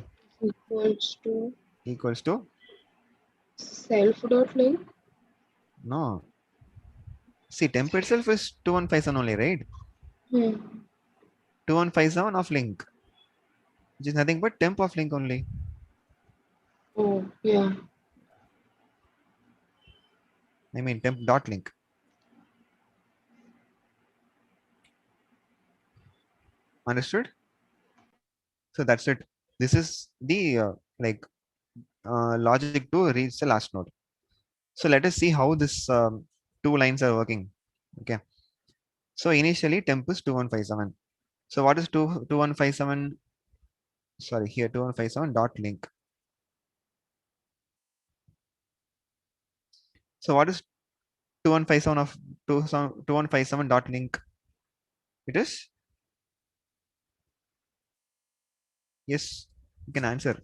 equals to self dot link. No. See, temp itself is 2157 only, right? 2157 of link, which is nothing but temp of link only. Oh, yeah. I mean temp dot link. Understood? So that's it. This is the logic to reach the last node. So let us see how this two lines are working. Okay. So initially temp is 2157. So what is 2157? Sorry, here 2157 dot link. So what is 2157 of 2157 dot link? It is, yes, you can answer.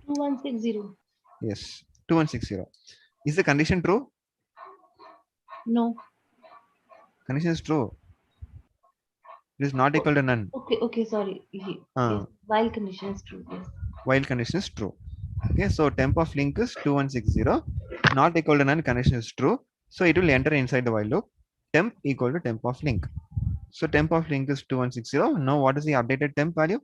2160. Yes, 2160. Is the condition true? No. Condition is true. It is not equal to none. Okay, sorry. Yes, while condition is true. Yes. While condition is true. Okay, so temp of link is 2160. Not equal to none, condition is true. So it will enter inside the while loop. Temp equal to temp of link. So temp of link is 2160. Now what is the updated temp value?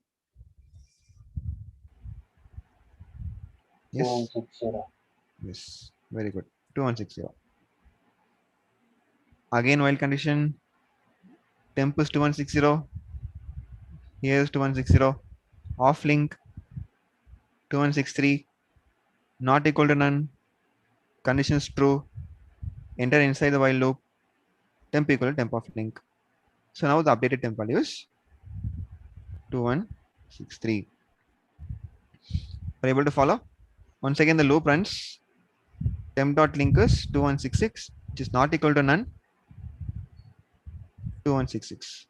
Yes. 2160. Yes. Very good. 2160. Again while condition, temp is 2160. Here is 2160. Off link 2163. Not equal to none. Condition is true. Enter inside the while loop. Temp equal to temp of link. So now the updated temp value is 2163. Are you able to follow? Once again, the loop runs. Temp dot link is 2166, which is not equal to none. 2166.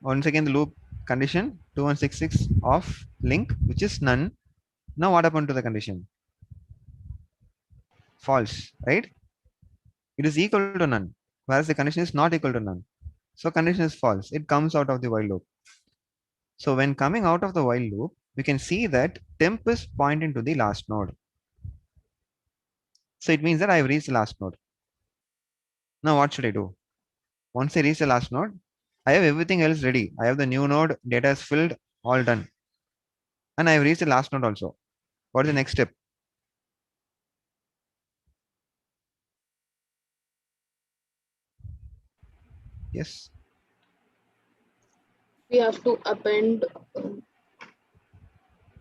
Once again, the loop condition 2166 of link, which is none. Now what happened to the condition? False, right? It is equal to none, whereas the condition is not equal to none. So condition is false. It comes out of the while loop. So when coming out of the while loop, we can see that temp is pointing to the last node. So it means that I have reached the last node. Now what should I do? Once I reach the last node, I have everything else ready. I have the new node, data is filled, all done. And I have reached the last node also. What is the next step? Yes. We have to append.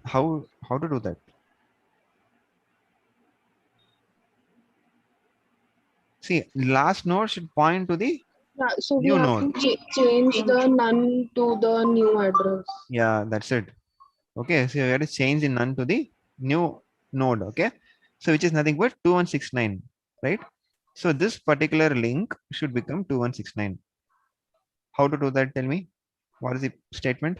How to do that? See, last node should point to the Yeah, so we new have node. to change the none to the new address. Yeah, that's it. Okay, so you have to change the none to the new node. Okay, so which is nothing but 2169, right? So this particular link should become 2169. How to do that? Tell me. What is the statement?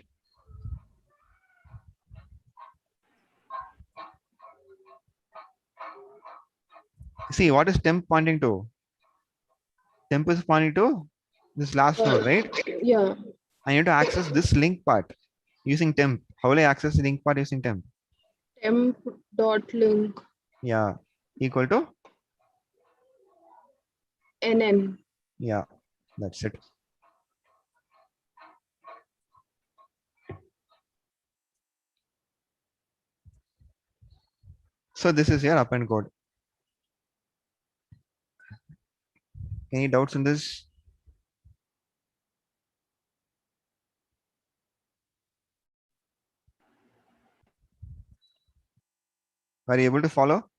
See, what is temp pointing to? Temp is pointing to this last node, right? Yeah, I need to access this link part using temp. How will I access the link part using temp? temp dot link Yeah, equal to, nn. yeah, that's it. So this is your append code. Any doubts in this? Are you able to follow?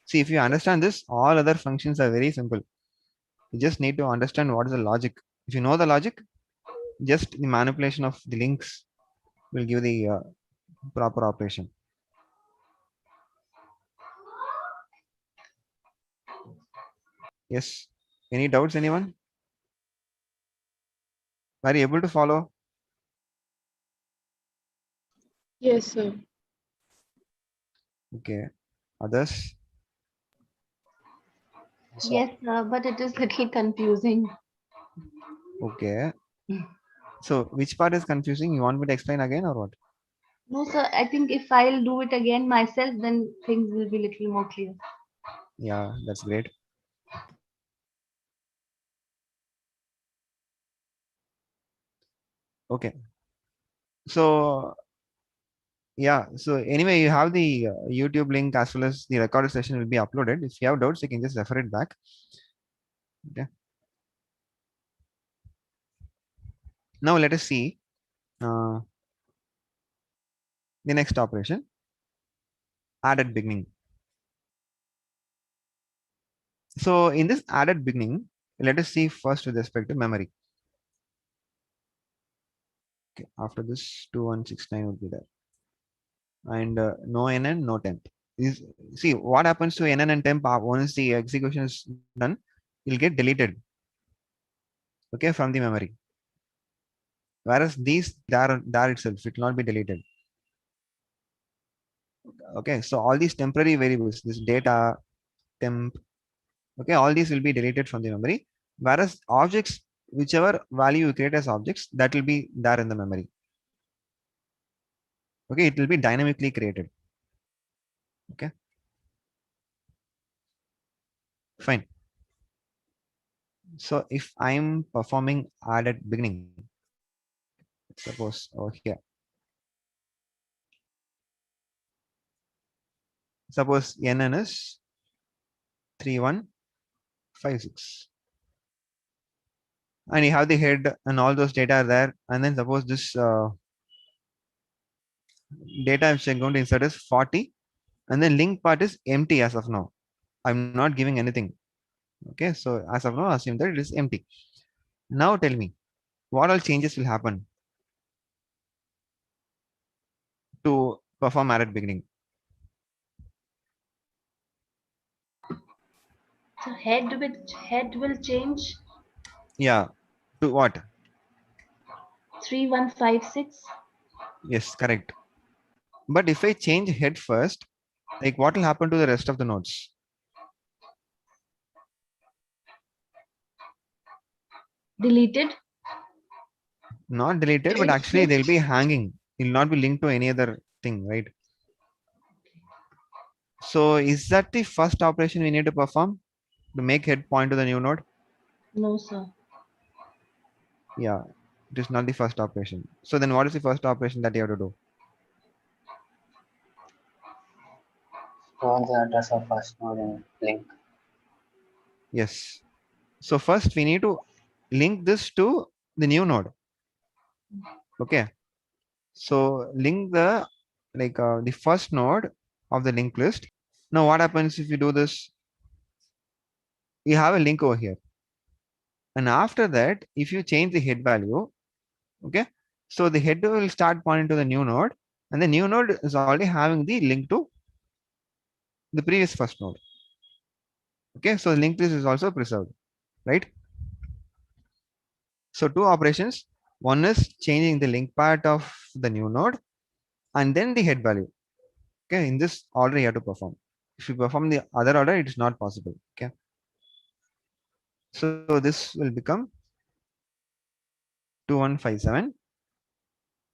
See, if you understand this, all other functions are very simple. You just need to understand what is the logic. If you know the logic, just the manipulation of the links will give the proper operation. Yes. Any doubts, anyone? Are you able to follow? Yes, sir. Okay. Others? Yes, but it is little confusing. Okay. So which part is confusing? You want me to explain again or what? No, sir, I think if I'll do it again myself, then things will be little more clear. Yeah, that's great. Okay. So yeah, so anyway, you have the YouTube link as well as the recorded session will be uploaded. If you have doubts, you can just refer it back. Okay. Now let us see the next operation, add at beginning. So in this add at beginning, let us see first with respect to memory. Okay, after this 2169 would be there. And no NN, no temp. See what happens to NN and temp once the execution is done, will get deleted. Okay, from the memory. Whereas these there itself, it will not be deleted. Okay, so all these temporary variables, this data, temp, okay, all these will be deleted from the memory. Whereas objects, whichever value you create as objects, that will be there in the memory. Okay, it will be dynamically created. Okay, fine. So if I'm performing add at beginning, suppose over here, suppose NN is 3156. and you have the head and all those data are there, and then suppose this data I'm going to insert is 40, and then link part is empty as of now. I'm not giving anything. Okay, so as of now, assume that it is empty. Now tell me, what all changes will happen to perform array at beginning? So head will change Yeah, to what? 3156. Yes, correct. But if I change head first, like what will happen to the rest of the nodes? Deleted. Not deleted, but actually they'll be hanging. It will not be linked to any other thing, right? So is that the first operation we need to perform to make head point to the new node? No, sir. Yeah, it is not the first operation. So then what is the first operation that you have to do? Store the address of first node in link. Yes. So first we need to link this to the new node. Okay. So link the first node of the linked list. Now what happens if you do this? You have a link over here. And after that, if you change the head value, okay, so the head will start pointing to the new node, and the new node is already having the link to the previous first node. Okay, so the linked list is also preserved, right? So two operations. One is changing the link part of the new node, and then the head value. Okay, in this order you have to perform. If you perform the other order, it is not possible. Okay, so this will become 2157,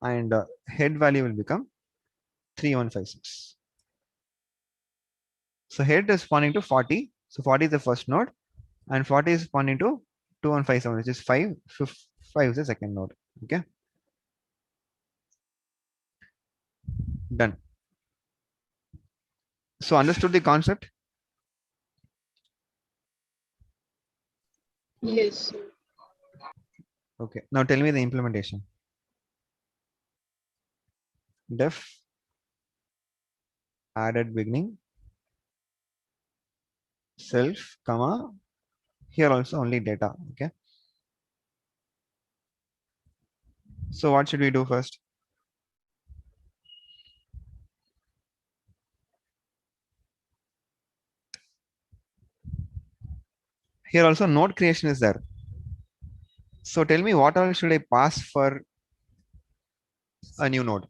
and head value will become 3156. So head is pointing to 40. So 40 is the first node, and 40 is pointing to 2157, which is 5. 5 is the second node. Okay, done. So understood the concept? Yes. Okay. Now tell me the implementation. Def added beginning self comma here also only data. Okay. So what should we do first? Here also node creation is there. So tell me what all should I pass for a new node?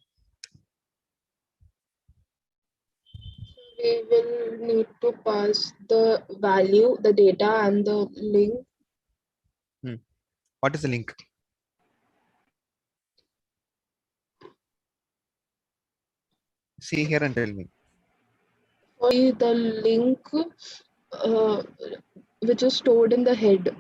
We will need to pass the value, the data, and the link. What is the link? See here and tell me. The link uh, which is stored in the head.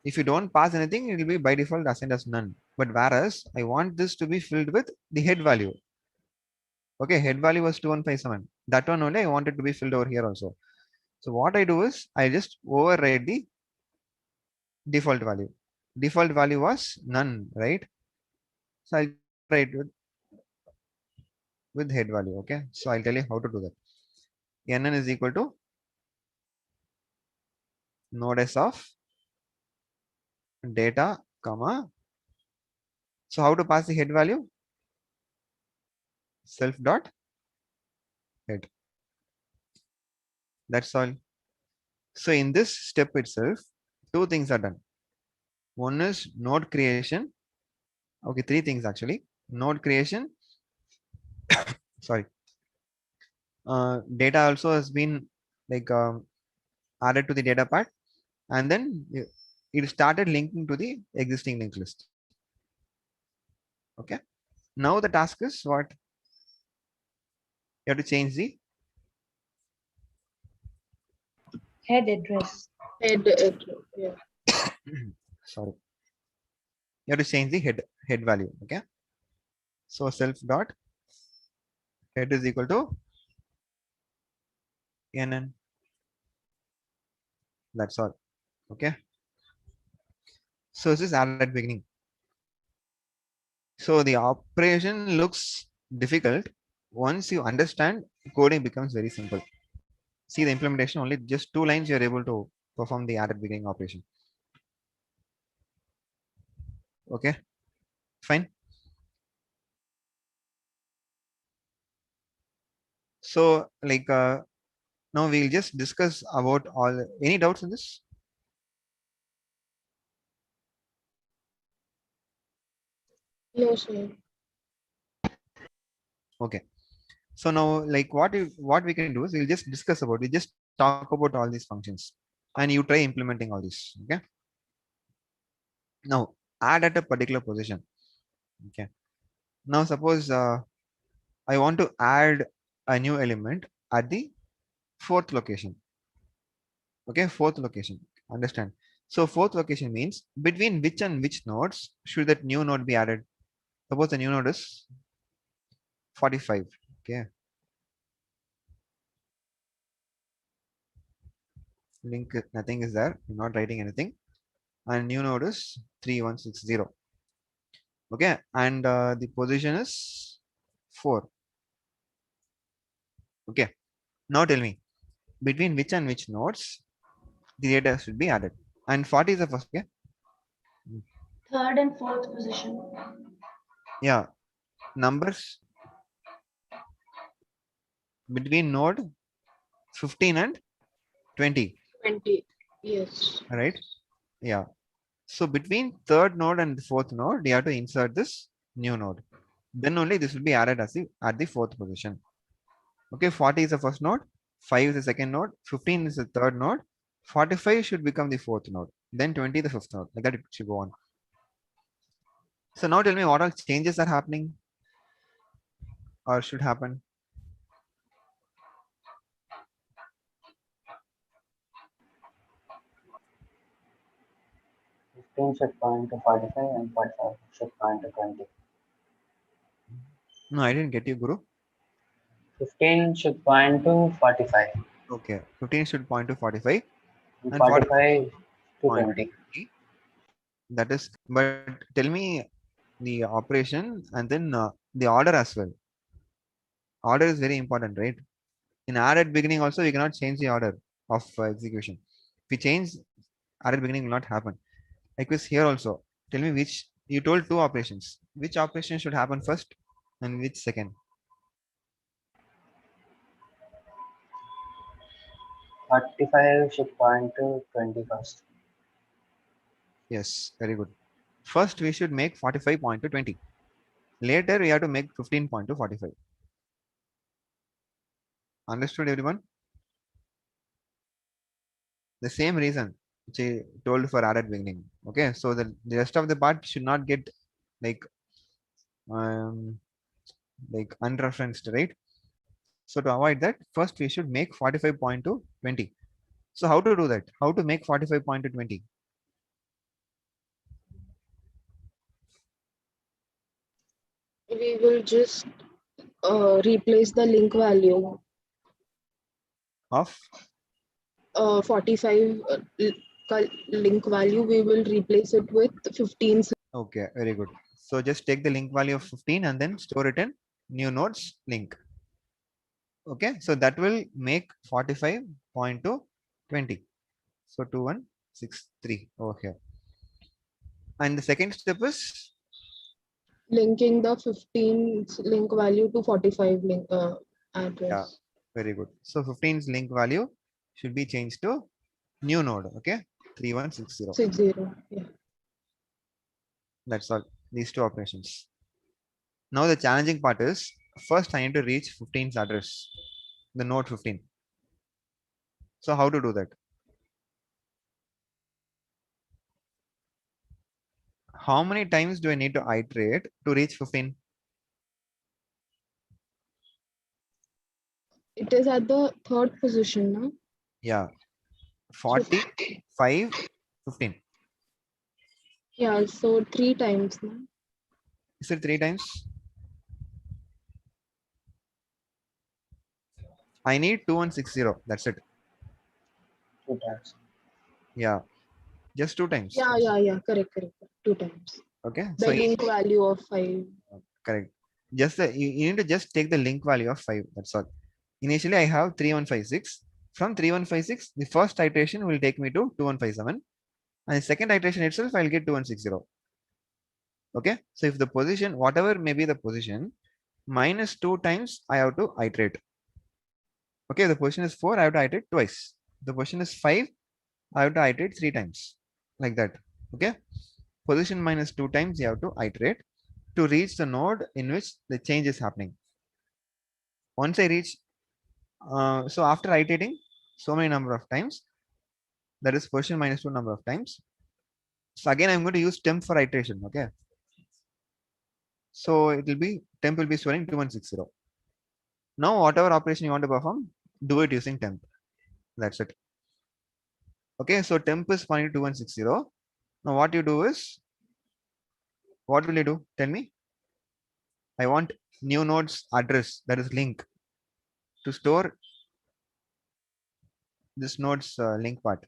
If you don't pass anything, it will be by default assigned as none. But whereas I want this to be filled with the head value. Okay, head value was 2157. That one only I wanted to be filled over here also. So what I do is I just override the default value. Default value was none, right? So I'll write with head value. Okay, so I'll tell you how to do that. NN is equal to node s of data, comma. So how to pass the head value? Self dot head. That's all. So in this step itself, two things are done. One is node creation. Okay, three things actually. Node creation. Sorry. Data also has been like added to the data part, and then it started linking to the existing linked list. Okay. Now the task is what? You have to change the Head address. Head, yeah. sorry. You have to change the head value. Okay. So self dot head is equal to NN. That's all. Okay. So this is added beginning. So the operation looks difficult. Once you understand, coding becomes very simple. See the implementation, only just 2 lines you're able to perform the added beginning operation. Okay, fine. So like now we'll just discuss about all. Any doubts in this? No, sir. Okay. So now like what we can do is we'll just discuss about, we just talk about all these functions and you try implementing all this. Okay. Now add at a particular position. Okay. Now suppose I want to add a new element at the fourth location. Okay, fourth location. Understand? So fourth location means between which and which nodes should that new node be added? Suppose the new node is 45. Okay. Link nothing is there. I'm not writing anything. And new node is 3160. Okay. And the position is 4. Okay. Now tell me between which and which nodes the data should be added. And 40 is the first. Okay. Third and fourth position. Yeah. Numbers between node 15 and 20. 20. Yes. Right. Yeah. So between third node and the fourth node, you have to insert this new node. Then only this will be added as at the fourth position. Okay, 40 is the first node, 5 is the second node, 15 is the third node, 45 should become the fourth node, then 20 the fifth node. Like that it should go on. So now tell me what all changes are happening or should happen. Fifteen should point to 45 and 45 should point to 20. No, I didn't get you, Guru. 15 should point to 45 Okay, 15 should point to 45 and and 45 45 to point 20. 20. That is, but tell me the operation and then the order as well. Order is very important, right? In added beginning also, we cannot change the order of execution. If we change, added beginning will not happen. Likewise here also, tell me which, you told 2 operations. Which operation should happen first and which second? 45 should point to 20 first. Yes, very good. First, we should make 45 point to 20. Later, we have to make 15 point to 45. Understood, everyone? The same reason which I told for added beginning. Okay, so the rest of the part should not get like um, like unreferenced, right? So to avoid that, first we should make 45 point to 20. So how to do that? How to make 45 point to 20? We will just replace the link value. Of 45 link value, we will replace it with 15. okay, very good. So just take the link value of 15 and then store it in new nodes link. Okay, so that will make 45 point to 20. So 2163 over here. And the second step is Linking the 15 link value to 45 link address. yeah, very good. So 15's link value should be changed to new node. Okay, 3160. 60. Yeah. That's all. These 2 operations. Now the challenging part is first I need to reach 15's address, the node 15. So how to do that? How many times do I need to iterate to reach 15? It is at the third position now. Yeah, 40, 5, 15. Yeah, so 3 times now. Is it 3 times? I need 2160. That's it. 2 times. Yeah. Just 2 times. Yeah. Correct. 2 times. Okay. The So link value of 5. correct. Just you need to just take the link value of 5. That's all. Initially, I have 3156. From 3156, the first iteration will take me to 2157. And the second iteration itself, I'll get 2160. Okay. So if the position, whatever may be the position, minus 2 times, I have to iterate. Okay. The position is 4, I have to iterate twice. The position is 5, I have to iterate 3 times. Like that. Okay. Position minus 2 times, you have to iterate to reach the node in which the change is happening. Once I reach, so after iterating so many number of times, that is position minus 2 number of times. So again, I'm going to use temp for iteration. Okay. So it will be temp will be storing 2160. Now, whatever operation you want to perform, do it using temp. That's it. Okay. So temp is pointing to 2160. Now, what you do is, what will you do? Tell me. I want new node's address, that is link, to store this node's link part.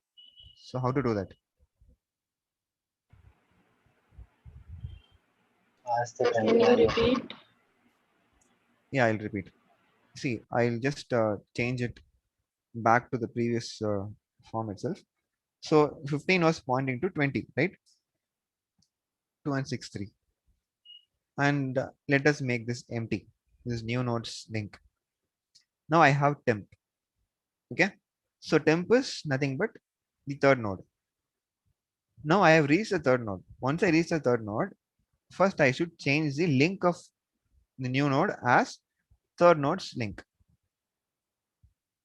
So how to do that? Pass the Can temp you value. repeat? Yeah, I'll repeat. See, I'll just change it back to the previous form itself. So 15 was pointing to 20, right? 2163. And let us make this empty. This new nodes link. Now I have temp. Okay. So temp is nothing but the third node. Now I have reached the third node. Once I reach the third node, first I should change the link of the new node as third node's link.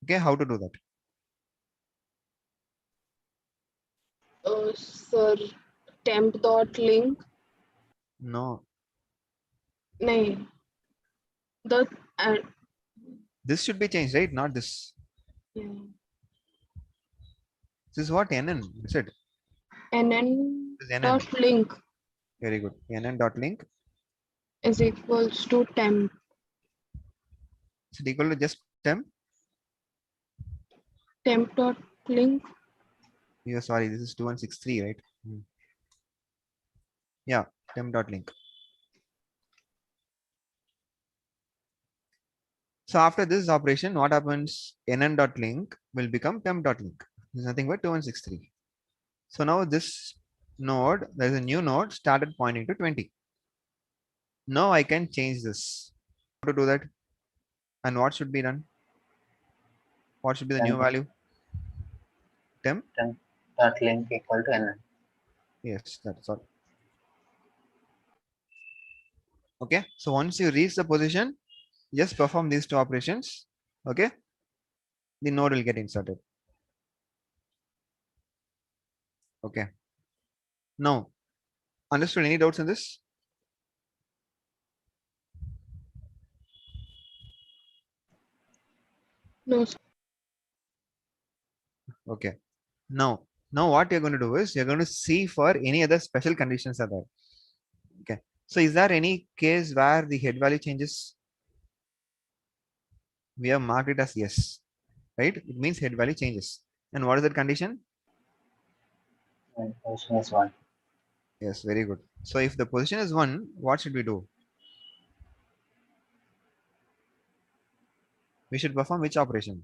Okay, how to do that? Sir, temp dot link. No, No. The this should be changed, right? Not this. yeah. This is what NN said. NN This is NN. dot link Very good. NN dot link. is equals to temp. Is it equal to just temp? Temp dot link. Yeah, sorry, this is 2163, right? Yeah, temp dot link. So after this operation, what happens? NN dot link will become temp dot link. This is nothing but 2163. So now this node, there's a new node started pointing to 20. Now I can change this. How to do that? And what should be done? What should be the new Temp. value? Temp? Temp dot link equal to NN. Yes, that's all. Okay. So once you reach the position, just perform these 2 operations. Okay. The node will get inserted. Okay. Now, understood? Any doubts in this? No, sir. Okay. Now what you're going to do is you're going to see for any other special conditions are there. Okay. So is there any case where the head value changes? We have marked it as yes, right? It means head value changes. And what is that condition? When position is 1. Yes, very good. So if the position is 1, what should we do? We should perform which operation?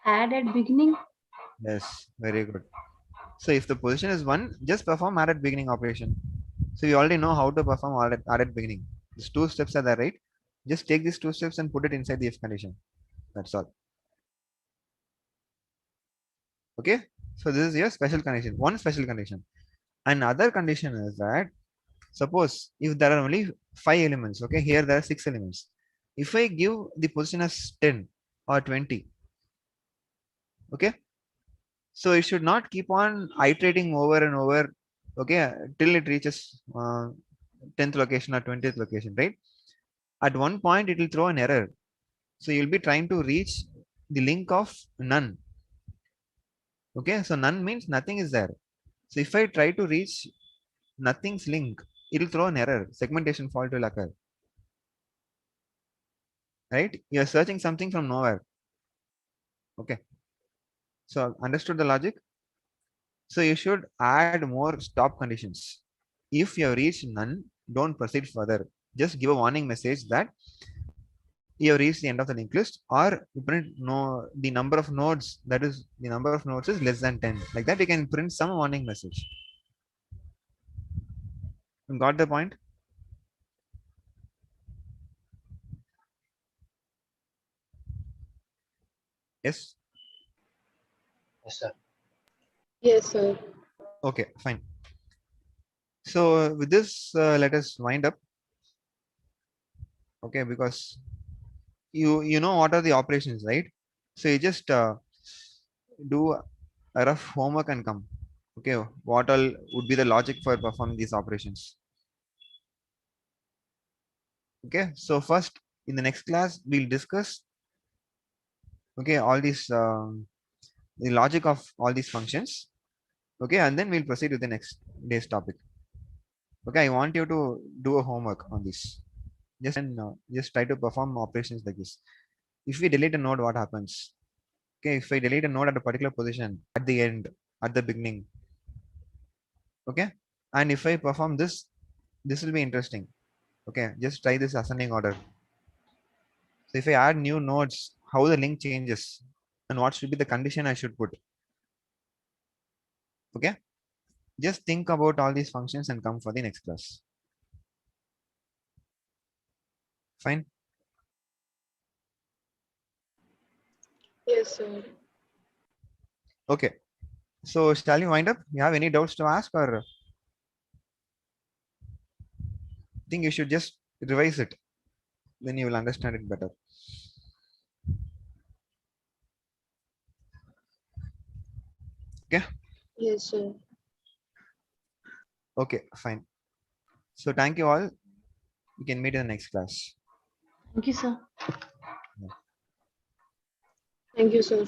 Add at beginning. Yes, very good. So if the position is 1, just perform add at beginning operation. So you already know how to perform add at beginning. These 2 steps are there, right? Just take these 2 steps and put it inside the if condition. That's all. Okay. So this is your special condition. One special condition. Another condition is that suppose if there are only 5 elements, okay, here there are 6 elements. If I give the position as 10 or 20, okay, so it should not keep on iterating over and over, okay, till it reaches 10th location or 20th location, right? At one point, it will throw an error. So you'll be trying to reach the link of none. Okay, so none means nothing is there. So if I try to reach nothing's link, it will throw an error. Segmentation fault will occur. Right? You are searching something from nowhere. Okay. So understood the logic? So you should add more stop conditions. If you have reached none, don't proceed further. Just give a warning message that you have reached the end of the linked list, or you print no the number of nodes, that is the number of nodes is less than 10. Like that, you can print some warning message. You got the point? Yes. Yes, sir. Yes, sir. Okay, fine. So with this, let us wind up. Okay, because you know what are the operations, right? So you just do a rough homework and come. Okay, what all would be the logic for performing these operations? Okay, so first in the next class we'll discuss, okay, all these the logic of all these functions. Okay, and then we'll proceed with the next day's topic. Okay, I want you to do a homework on this. Just try to perform operations like this. If we delete a node, what happens? Okay, if I delete a node at a particular position, at the end, at the beginning, okay, and if I perform this, this will be interesting. Okay, just try this ascending order. So if I add new nodes, how the link changes and what should be the condition I should put. Okay, just think about all these functions and come for the next class. Fine. Yes, sir. Okay, so shall we wind up? You have any doubts to ask, or think you should just revise it? Then you will understand it better. Okay. Yes, sir. Okay, fine. So thank you all. We can meet in the next class. Thank you, sir. Thank you, sir.